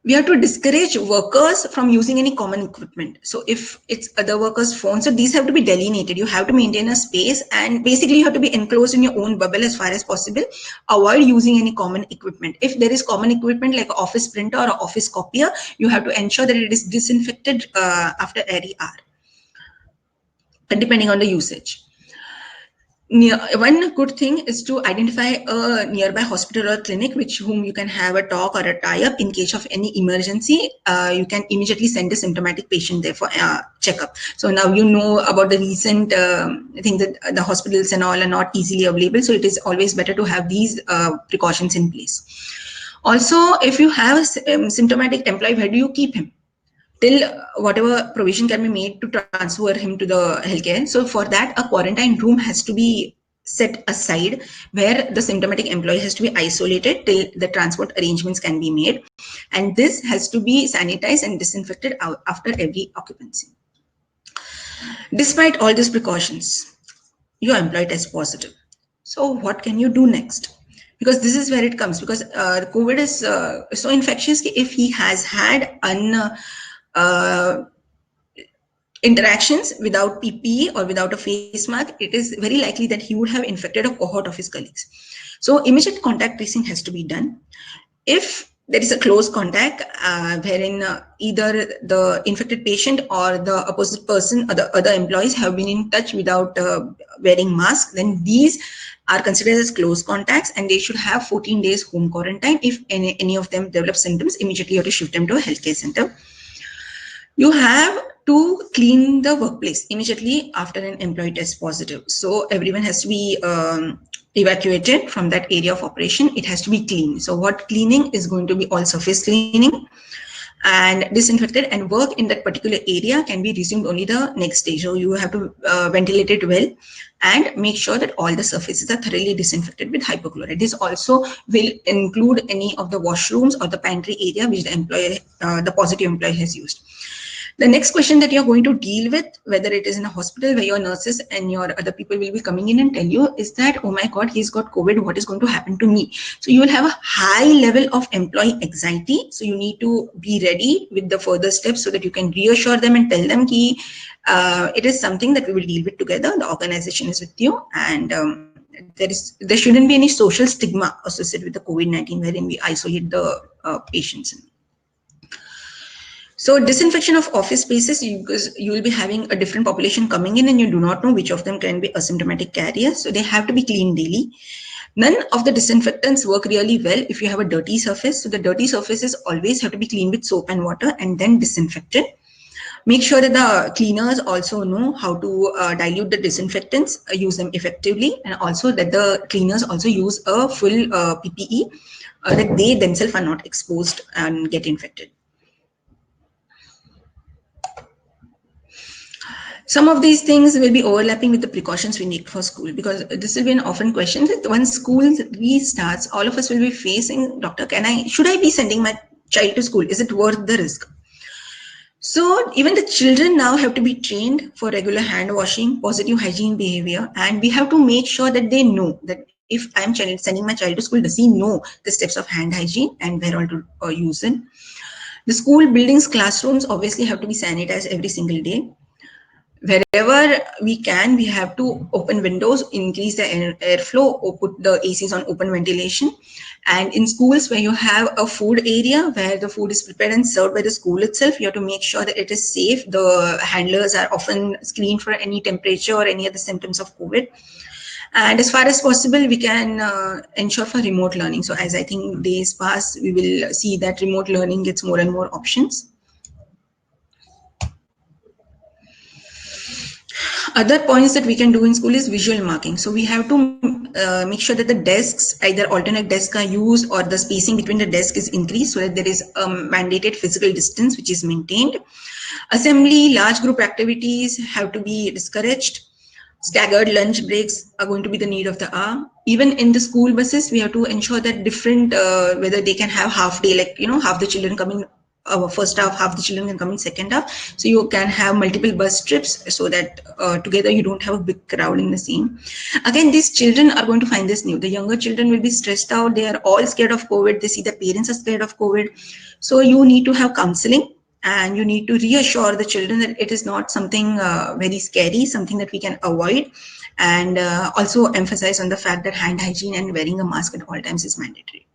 We have to discourage workers from using any common equipment. So if it's other workers' phones, so these have to be delineated. You have to maintain a space, and basically you have to be enclosed in your own bubble as far as possible. Avoid using any common equipment. If there is common equipment like an office printer or an office copier, you have to ensure that it is disinfected after every hour, depending on the usage. One good thing is to identify a nearby hospital or clinic whom you can have a talk or a tie-up in case of any emergency. You can immediately send a symptomatic patient there for checkup. So now you know about the recent thing that the hospitals and all are not easily available. So it is always better to have these precautions in place. Also, if you have a symptomatic employee, where do you keep him? Till whatever provision can be made to transfer him to the healthcare. So for that, a quarantine room has to be set aside where the symptomatic employee has to be isolated till the transport arrangements can be made. And this has to be sanitized and disinfected after every occupancy. Despite all these precautions, your employee tests positive. So what can you do next? Because this is where it comes, because COVID is so infectious. If he has had interactions without PPE or without a face mask, it is very likely that he would have infected a cohort of his colleagues. So immediate contact tracing has to be done. If there is a close contact wherein either the infected patient or the opposite person or the other employees have been in touch without wearing mask, then these are considered as close contacts and they should have 14 days home quarantine. If any of them develop symptoms, immediately you have to shift them to a healthcare center. You have to clean the workplace immediately after an employee tests positive. So everyone has to be evacuated from that area of operation. It has to be clean. So what cleaning is going to be all surface cleaning and disinfected, and work in that particular area can be resumed only the next day. So you have to ventilate it well and make sure that all the surfaces are thoroughly disinfected with hypochlorite. This also will include any of the washrooms or the pantry area which the employee, the positive employee has used. The next question that you're going to deal with, whether it is in a hospital where your nurses and your other people will be coming in and tell you, is that, oh my God, he's got COVID, what is going to happen to me? So you will have a high level of employee anxiety. So you need to be ready with the further steps so that you can reassure them and tell them that it is something that we will deal with together. The organization is with you, and there shouldn't be any social stigma associated with the COVID-19 wherein we isolate the patients. So disinfection of office spaces, because you will be having a different population coming in and you do not know which of them can be asymptomatic carriers. So they have to be cleaned daily. None of the disinfectants work really well if you have a dirty surface. So the dirty surfaces always have to be cleaned with soap and water and then disinfected. Make sure that the cleaners also know how to dilute the disinfectants, use them effectively, and also that the cleaners also use a full PPE that they themselves are not exposed and get infected. Some of these things will be overlapping with the precautions we need for school, because this will be an often question that once school restarts, all of us will be facing, doctor, should I be sending my child to school? Is it worth the risk? So even the children now have to be trained for regular hand washing, positive hygiene behavior, and we have to make sure that they know that if I'm sending my child to school, does he know the steps of hand hygiene and where all to use it? The school buildings, classrooms obviously have to be sanitized every single day. Wherever we can, we have to open windows, increase the airflow, or put the ACs on open ventilation. And in schools where you have a food area where the food is prepared and served by the school itself, you have to make sure that it is safe. The handlers are often screened for any temperature or any other symptoms of COVID. And as far as possible, we can ensure for remote learning. So as I think days pass, we will see that remote learning gets more and more options. Other points that we can do in school is visual marking. So we have to make sure that the desks, either alternate desks are used or the spacing between the desk is increased so that there is a mandated physical distance which is maintained. Assembly, large group activities have to be discouraged. Staggered lunch breaks are going to be the need of the hour. Even in the school buses, we have to ensure that different, whether they can have half day, like, half the children coming first half the children can come in second half. So you can have multiple bus trips so that together you don't have a big crowd in the same. Again, these children are going to find this new. The younger children will be stressed out. They are all scared of COVID. They see the parents are scared of COVID. So you need to have counseling and you need to reassure the children that it is not something very scary, something that we can avoid. And also emphasize on the fact that hand hygiene and wearing a mask at all times is mandatory.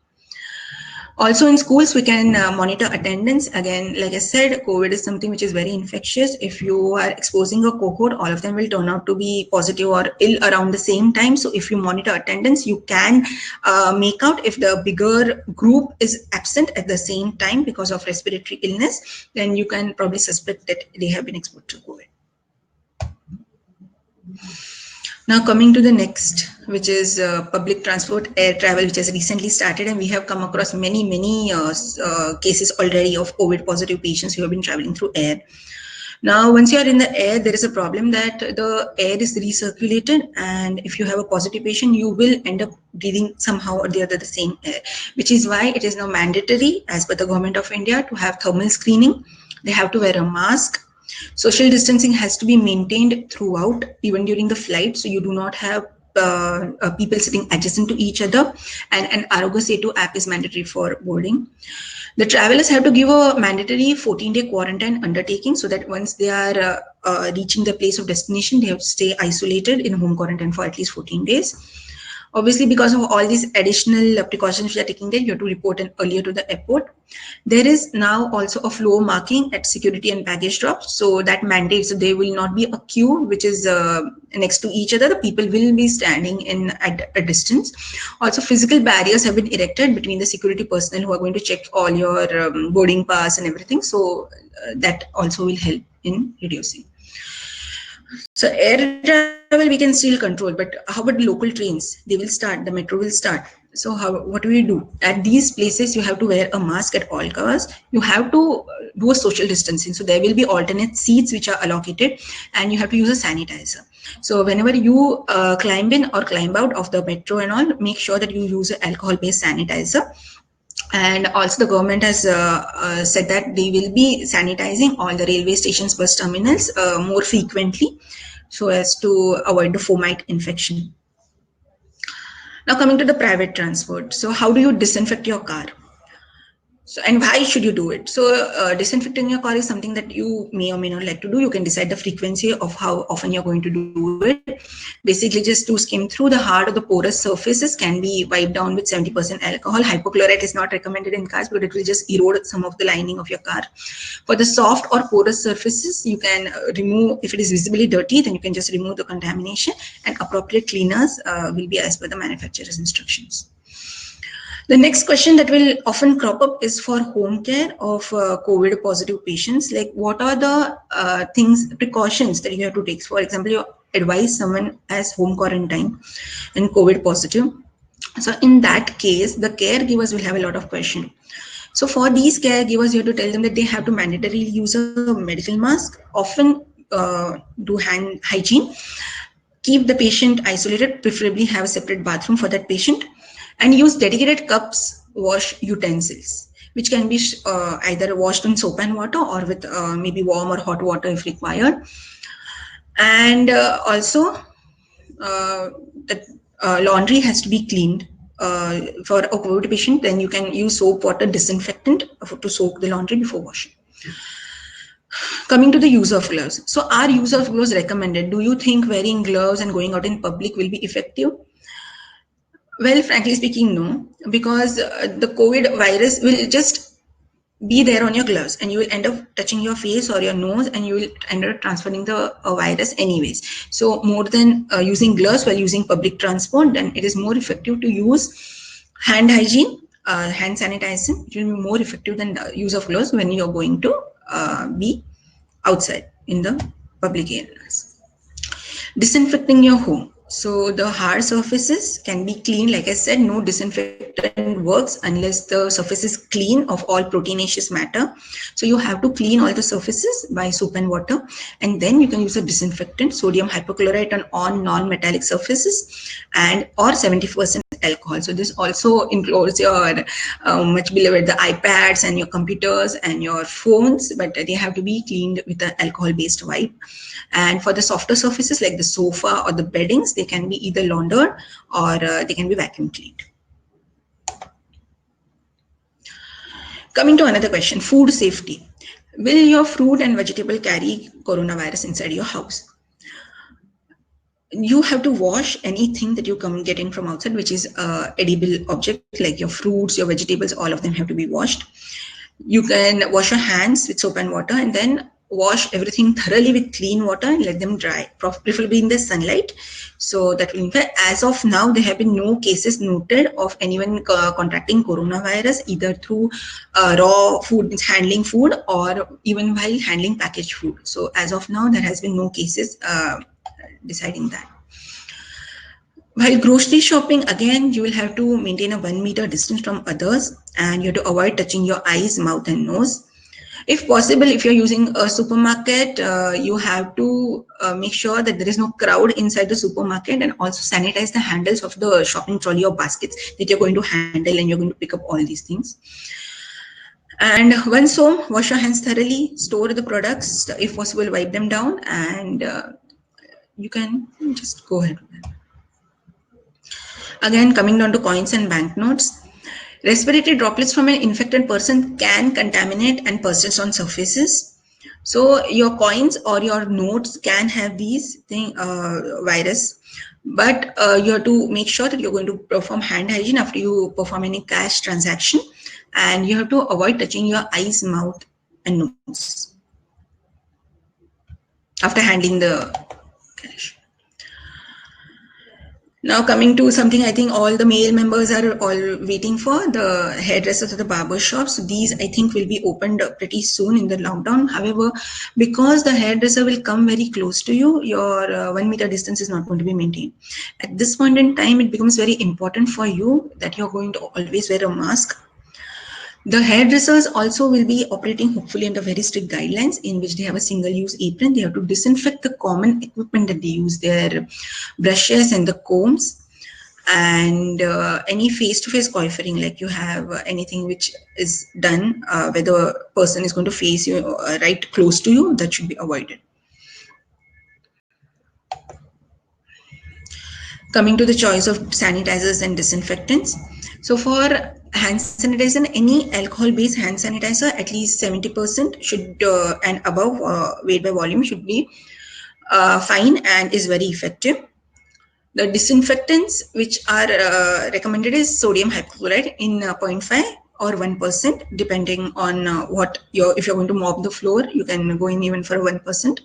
Also in schools, we can monitor attendance. Again, like I said, COVID is something which is very infectious. If you are exposing a cohort, all of them will turn out to be positive or ill around the same time. So if you monitor attendance, you can make out if the bigger group is absent at the same time because of respiratory illness, then you can probably suspect that they have been exposed to COVID. Now coming to the next, which is public transport, air travel, which has recently started, and we have come across many cases already of COVID positive patients who have been traveling through air. Now, once you are in the air, there is a problem that the air is recirculated, and if you have a positive patient, you will end up breathing somehow or the other the same air, which is why it is now mandatory as per the Government of India to have thermal screening. They have to wear a mask. Social distancing has to be maintained throughout, even during the flight, so you do not have people sitting adjacent to each other, and an Arogya Setu app is mandatory for boarding. The travelers have to give a mandatory 14-day quarantine undertaking, so that once they are reaching the place of destination, they have to stay isolated in home quarantine for at least 14 days. Obviously, because of all these additional precautions which are taking there, you have to report earlier to the airport. There is now also a floor marking at security and baggage drops, so that mandates that there will not be a queue which is next to each other. The people will be standing in at a distance. Also, physical barriers have been erected between the security personnel who are going to check all your boarding pass and everything. So that also will help in reducing. So air travel we can still control, but how about local trains? They will start, the metro will start. So what do we do? At these places, you have to wear a mask at all costs. You have to do a social distancing. So there will be alternate seats which are allocated, and you have to use a sanitizer. So whenever you climb in or climb out of the metro and all, make sure that you use an alcohol-based sanitizer. And also the government has said that they will be sanitizing all the railway stations, bus terminals more frequently, so as to avoid the fomite infection. Now coming to the private transport. So how do you disinfect your car? So, and why should you do it? So disinfecting your car is something that you may or may not like to do. You can decide the frequency of how often you're going to do it. Basically, just to skim through the hard or the porous surfaces can be wiped down with 70% alcohol. Hypochlorite is not recommended in cars, but it will just erode some of the lining of your car. For the soft or porous surfaces, you can remove, if it is visibly dirty, then you can just remove the contamination, and appropriate cleaners will be as per the manufacturer's instructions. The next question that will often crop up is for home care of COVID positive patients. Like, what are the precautions that you have to take? For example, you advise someone as home quarantine and COVID positive. So in that case, the caregivers will have a lot of questions. So for these caregivers, you have to tell them that they have to mandatorily use a medical mask, often do hand hygiene, keep the patient isolated, preferably have a separate bathroom for that patient, and use dedicated cups, wash utensils, which can be either washed in soap and water or with maybe warm or hot water if required. And also, the laundry has to be cleaned. For a COVID patient, then you can use soap, water, disinfectant to soak the laundry before washing. Coming to the use of gloves. So are use of gloves recommended? Do you think wearing gloves and going out in public will be effective? Well, frankly speaking, no, because the COVID virus will just be there on your gloves, and you will end up touching your face or your nose, and you will end up transferring the virus anyways. So more than using gloves while using public transport, then it is more effective to use hand hygiene, hand sanitizing. It will be more effective than the use of gloves when you're going to be outside in the public areas. Disinfecting your home. So the hard surfaces can be cleaned. Like I said, no disinfectant works unless the surface is clean of all proteinaceous matter. So you have to clean all the surfaces by soap and water, and then you can use a disinfectant, sodium hypochlorite on non-metallic surfaces, and or 70% alcohol. So this also includes your much beloved the iPads and your computers and your phones, but they have to be cleaned with an alcohol-based wipe. And for the softer surfaces like the sofa or the beddings, they can be either laundered or they can be vacuum cleaned. Coming to another question, food safety. Will your fruit and vegetable carry coronavirus inside your house? You have to wash anything that you come getting from outside, which is edible object like your fruits, your vegetables, all of them have to be washed. You can wash your hands with soap and water, and then wash everything thoroughly with clean water and let them dry, preferably in the sunlight. So that will, in fact, as of now, there have been no cases noted of anyone contracting coronavirus either through raw food, handling food, or even while handling packaged food. So as of now, there has been no cases deciding that. While grocery shopping, again, you will have to maintain a 1 meter distance from others, and you have to avoid touching your eyes, mouth, and nose. If possible, if you're using a supermarket, you have to make sure that there is no crowd inside the supermarket, and also sanitize the handles of the shopping trolley or baskets that you're going to handle, and you're going to pick up all these things. And once home, wash your hands thoroughly, store the products, if possible, wipe them down, and you can just go ahead with that. Again, coming down to coins and banknotes, respiratory droplets from an infected person can contaminate and persist on surfaces. So your coins or your notes can have these virus, but you have to make sure that you're going to perform hand hygiene after you perform any cash transaction, and you have to avoid touching your eyes, mouth, and nose after handling the cash. Now coming to something I think all the male members are all waiting for, the hairdressers or the barber shops. So these I think will be opened pretty soon in the lockdown. However, because the hairdresser will come very close to you, your 1 meter distance is not going to be maintained. At this point in time, it becomes very important for you that you're going to always wear a mask. The hairdressers also will be operating hopefully under very strict guidelines in which they have a single-use apron. They have to disinfect the common equipment that they use, their brushes and the combs, and any face-to-face coiffing, like you have anything which is done where the person is going to face you right close to you, that should be avoided. Coming to the choice of sanitizers and disinfectants. So for hand sanitizer, any alcohol-based hand sanitizer, at least 70% should and above weight by volume should be fine and is very effective. The disinfectants which are recommended is sodium hypochlorite in 0.5 or 1%, depending on what if you're going to mop the floor, you can go in even for 1%.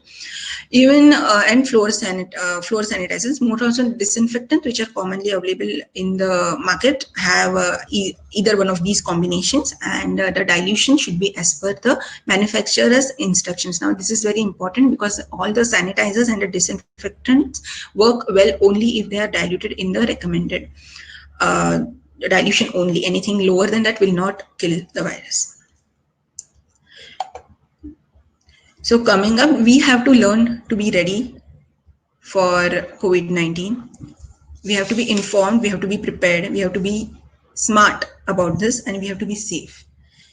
Even and floor sanitizers, more also disinfectants which are commonly available in the market have either one of these combinations, and the dilution should be as per the manufacturer's instructions. Now this is very important because all the sanitizers and the disinfectants work well only if they are diluted in the recommended dilution only. Anything lower than that will not kill the virus. So coming up, we have to learn to be ready for COVID-19. We have to be informed, we have to be prepared, we have to be smart about this, and we have to be safe.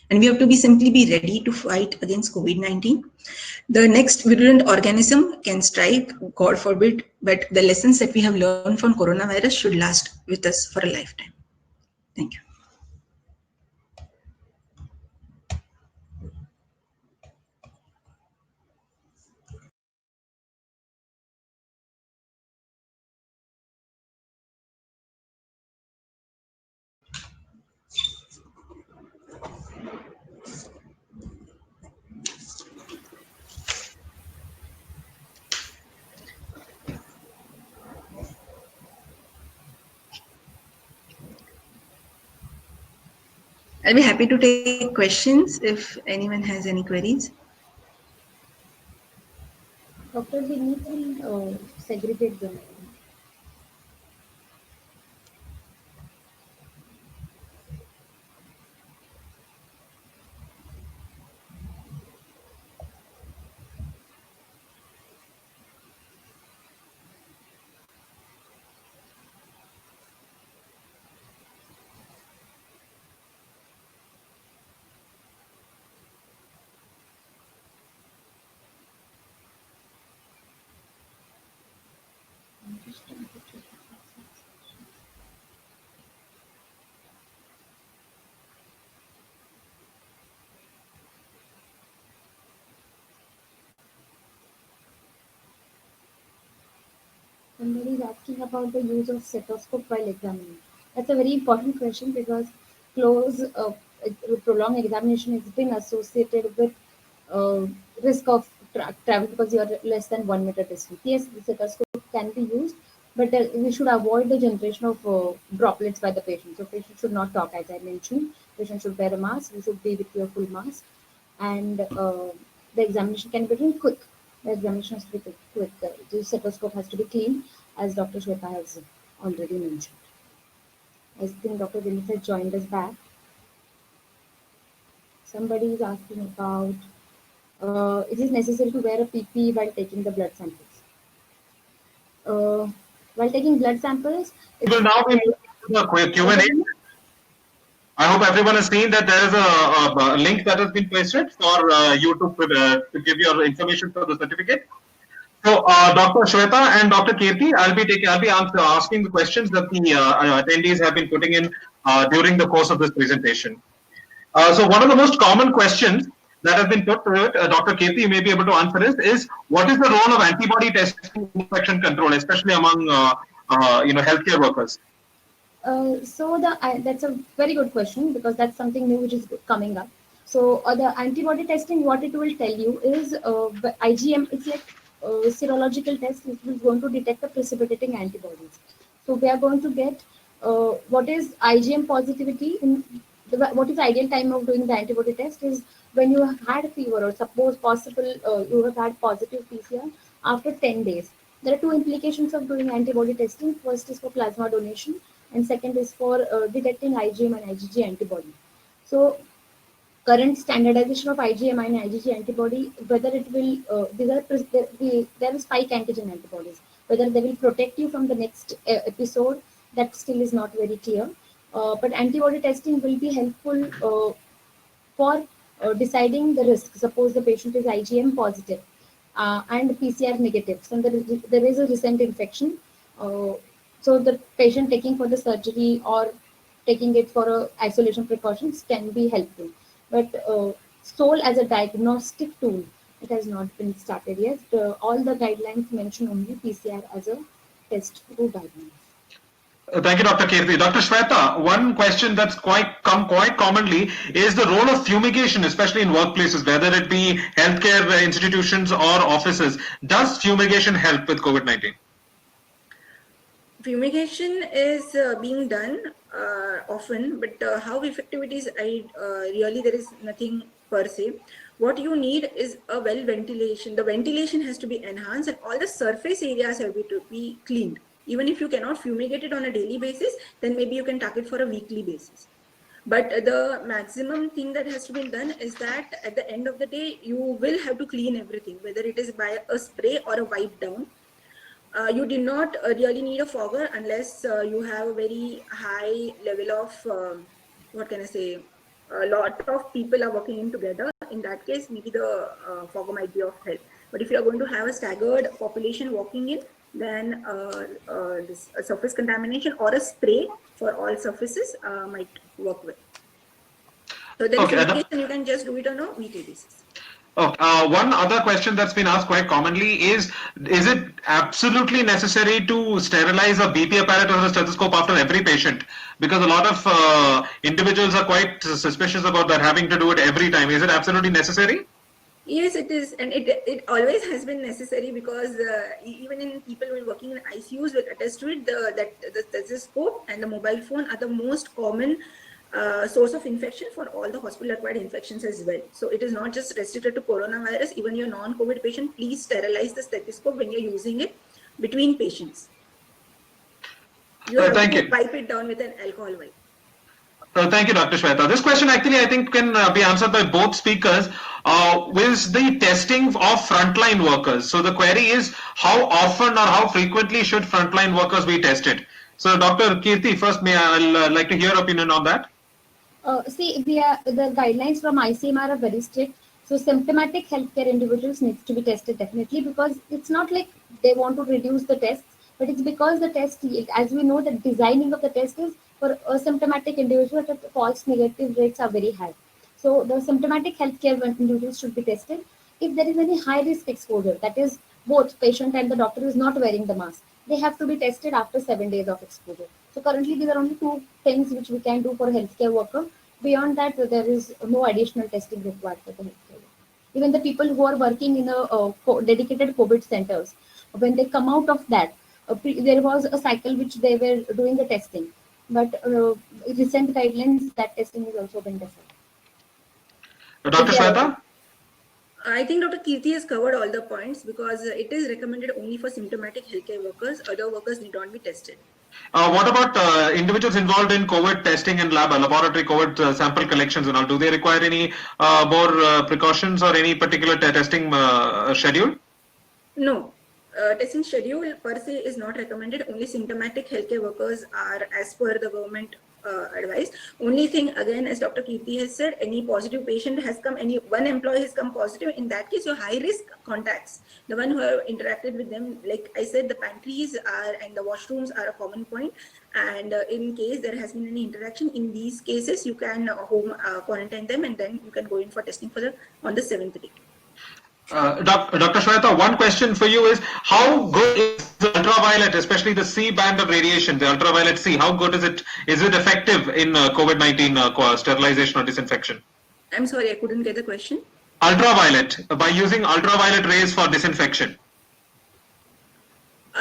And we have to simply be ready to fight against COVID-19. The next virulent organism can strike, God forbid, but the lessons that we have learned from coronavirus should last with us for a lifetime. Thank you. I'll be happy to take questions if anyone has any queries. Doctor, we need to segregate them. Somebody is asking about the use of stethoscope while examining. That's a very important question because close, prolonged examination has been associated with uh, risk of travel because you are less than 1 meter distance. Yes, the stethoscope can be used, but we should avoid the generation of droplets by the patient. So patient should not talk, as I mentioned. Patient should wear a mask. You should be with your full mask, and the examination can be done quick. The examination has to be quick. The stethoscope has to be clean, as Dr. Shweta has already mentioned. I think Dr. Dilip has joined us back. Somebody is asking about it is necessary to wear a PPE while taking the blood samples. While taking blood samples, We will now be moving to the Q&A. I hope everyone has seen that there is a link that has been pasted for you to give your information for the certificate. So, Dr. Shweta and Dr. Kirti, I'll be asking the questions that the attendees have been putting in during the course of this presentation. So, one of the most common questions that has been put to it, Dr. Kirti, you may be able to answer this, is what is the role of antibody testing in infection control, especially among healthcare workers? That's a very good question because that's something new which is coming up. So the antibody testing, what it will tell you is the IgM. It's like serological test which is going to detect the precipitating antibodies. So we are going to get what is IgM positivity. What is the ideal time of doing the antibody test is when you have had fever or suppose possible you have had positive PCR after 10 days. There are two implications of doing antibody testing. First is for plasma donation and second is for detecting IgM and IgG antibody. So current standardization of IgM and IgG antibody, whether it will, there is spike antigen antibodies, whether they will protect you from the next episode, that still is not very clear. But antibody testing will be helpful for deciding the risk. Suppose the patient is IgM positive and PCR negative, so there is a recent infection. So the patient taking for the surgery or taking it for isolation precautions can be helpful. But SOL as a diagnostic tool, it has not been started yet. All the guidelines mention only PCR as a test to diagnose. Thank you, Dr. Kirti. Dr. Shweta, one question that's quite commonly is the role of fumigation, especially in workplaces, whether it be healthcare institutions or offices. Does fumigation help with COVID-19? Fumigation is being done often, but how effective it is, really there is nothing per se. What you need is a well ventilation. The ventilation has to be enhanced and all the surface areas have to be cleaned. Even if you cannot fumigate it on a daily basis, then maybe you can target for a weekly basis. But the maximum thing that has to be done is that at the end of the day, you will have to clean everything, whether it is by a spray or a wipe down. You do not really need a fogger unless you have a very high level of, what can I say, a lot of people are working in together. In that case, maybe the fogger might be of help. But if you are going to have a staggered population walking in, then this surface contamination or a spray for all surfaces might work well. So then you can just do it on a weekly basis. Okay. One other question that's been asked quite commonly is it absolutely necessary to sterilize a BP apparatus or a stethoscope after every patient? Because a lot of individuals are quite suspicious about that, having to do it every time. Is it absolutely necessary? Yes, it is, and it always has been necessary because even in people who are working in ICUs will attest to it. The stethoscope and the mobile phone are the most common source of infection for all the hospital-acquired infections as well. So it is not just restricted to coronavirus. Even your non-COVID patient, please sterilize the stethoscope when you're using it between patients. You have to wipe it down with an alcohol wipe. Thank you, Dr. Shweta. This question actually I think can be answered by both speakers. Is the testing of frontline workers? So the query is how often or how frequently should frontline workers be tested? So Dr. Kirti, first I'll like to hear your opinion on that. The guidelines from ICMR are very strict. So symptomatic healthcare individuals needs to be tested definitely because it's not like they want to reduce the tests, but it's because the test, as we know, the designing of the test is for asymptomatic individuals, the false negative rates are very high. So the symptomatic healthcare individuals should be tested. If there is any high risk exposure, that is both patient and the doctor is not wearing the mask, they have to be tested after 7 days of exposure. So currently these are only two things which we can do for a healthcare worker. Beyond that, there is no additional testing required for the healthcare worker. Even the people who are working in dedicated COVID centers, when they come out of that, there was a cycle which they were doing the testing. But recent guidelines, that testing is also been deferred. Dr. Shweta? I think Dr. Kirti has covered all the points because it is recommended only for symptomatic healthcare workers. Other workers need not be tested. What about individuals involved in COVID testing and laboratory COVID sample collections and all? Do they require any more precautions or any particular testing schedule? No. Testing schedule per se is not recommended. Only symptomatic healthcare workers are as per the government advice. Only thing, again, as Dr. Kirti has said, any positive patient has come, any one employee has come positive, in that case, your high risk contacts, the one who have interacted with them, like I said, the pantries are and the washrooms are a common point. And in case there has been any interaction, in these cases, you can home quarantine them, and then you can go in for testing for on the 7th day. Dr. Shweta, one question for you is, how good is the ultraviolet, especially the C band of radiation, the ultraviolet C, how good is it? Is it effective in COVID-19 sterilization or disinfection? I'm sorry, I couldn't get the question. Ultraviolet, by using ultraviolet rays for disinfection.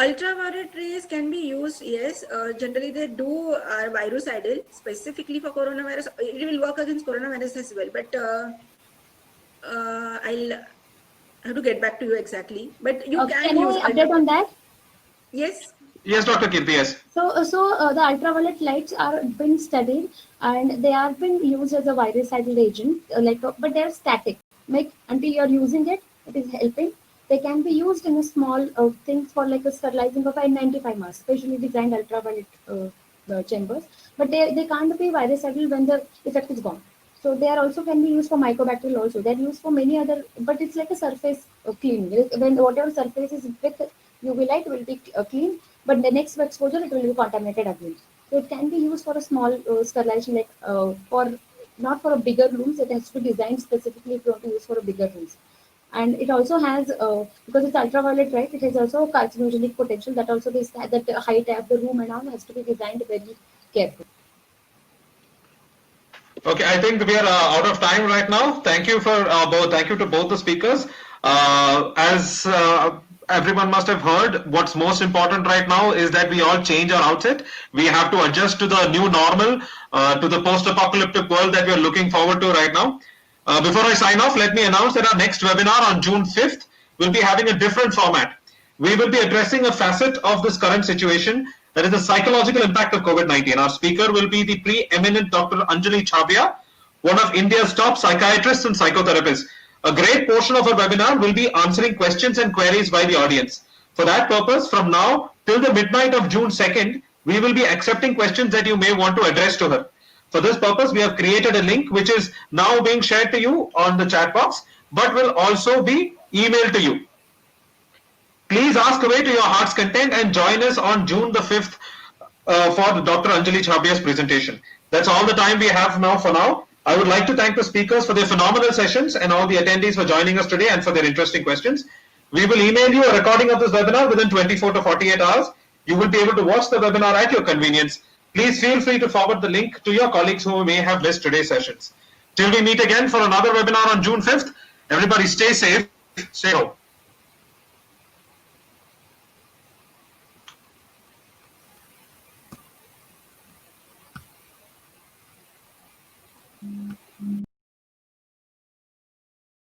Ultraviolet rays can be used, yes. Generally, they do are virucidal, specifically for coronavirus. It will work against coronavirus as well, but I'll have to get back to you exactly. But you can use. Can I update on that? Yes. Yes, Dr. Kirti, yes. So the ultraviolet lights are been studied and they are been used as a virucidal agent, but they're static. Like until you're using it, it is helping. They can be used in a small things for like a sterilizing of N95 masks, specially designed ultraviolet chambers. But they can't be virucidal when the effect is gone. So they are also can be used for mycobacterial also. They're used for many other, but it's like a surface cleaning. When whatever surface is with UV light will be clean, but the next exposure it will be contaminated again. So it can be used for a small sterilization, like for not for a bigger rooms. It has to be designed specifically if you want to use for a bigger rooms. And it also has because it's ultraviolet, right? It has also carcinogenic potential. That also is that the height of the room and all has to be designed very carefully. Okay, I think we are out of time right now. Thank you for both. Thank you to both the speakers. As everyone must have heard, what's most important right now is that we all change our outfit. We have to adjust to the new normal, to the post-apocalyptic world that we are looking forward to right now. Before I sign off, let me announce that our next webinar on June 5th will be having a different format. We will be addressing a facet of this current situation, that is the psychological impact of COVID-19. Our speaker will be the pre-eminent Dr. Anjali Chhabria, one of India's top psychiatrists and psychotherapists. A great portion of our webinar will be answering questions and queries by the audience. For that purpose, from now till the midnight of June 2nd, we will be accepting questions that you may want to address to her. For this purpose, we have created a link which is now being shared to you on the chat box, but will also be emailed to you. Please ask away to your heart's content and join us on June the 5th for Dr. Anjali Chhabria's presentation. That's all the time we have now for now. I would like to thank the speakers for their phenomenal sessions and all the attendees for joining us today and for their interesting questions. We will email you a recording of this webinar within 24 to 48 hours. You will be able to watch the webinar at your convenience. Please feel free to forward the link to your colleagues who may have missed today's sessions. Till we meet again for another webinar on June 5th, everybody stay safe, stay home.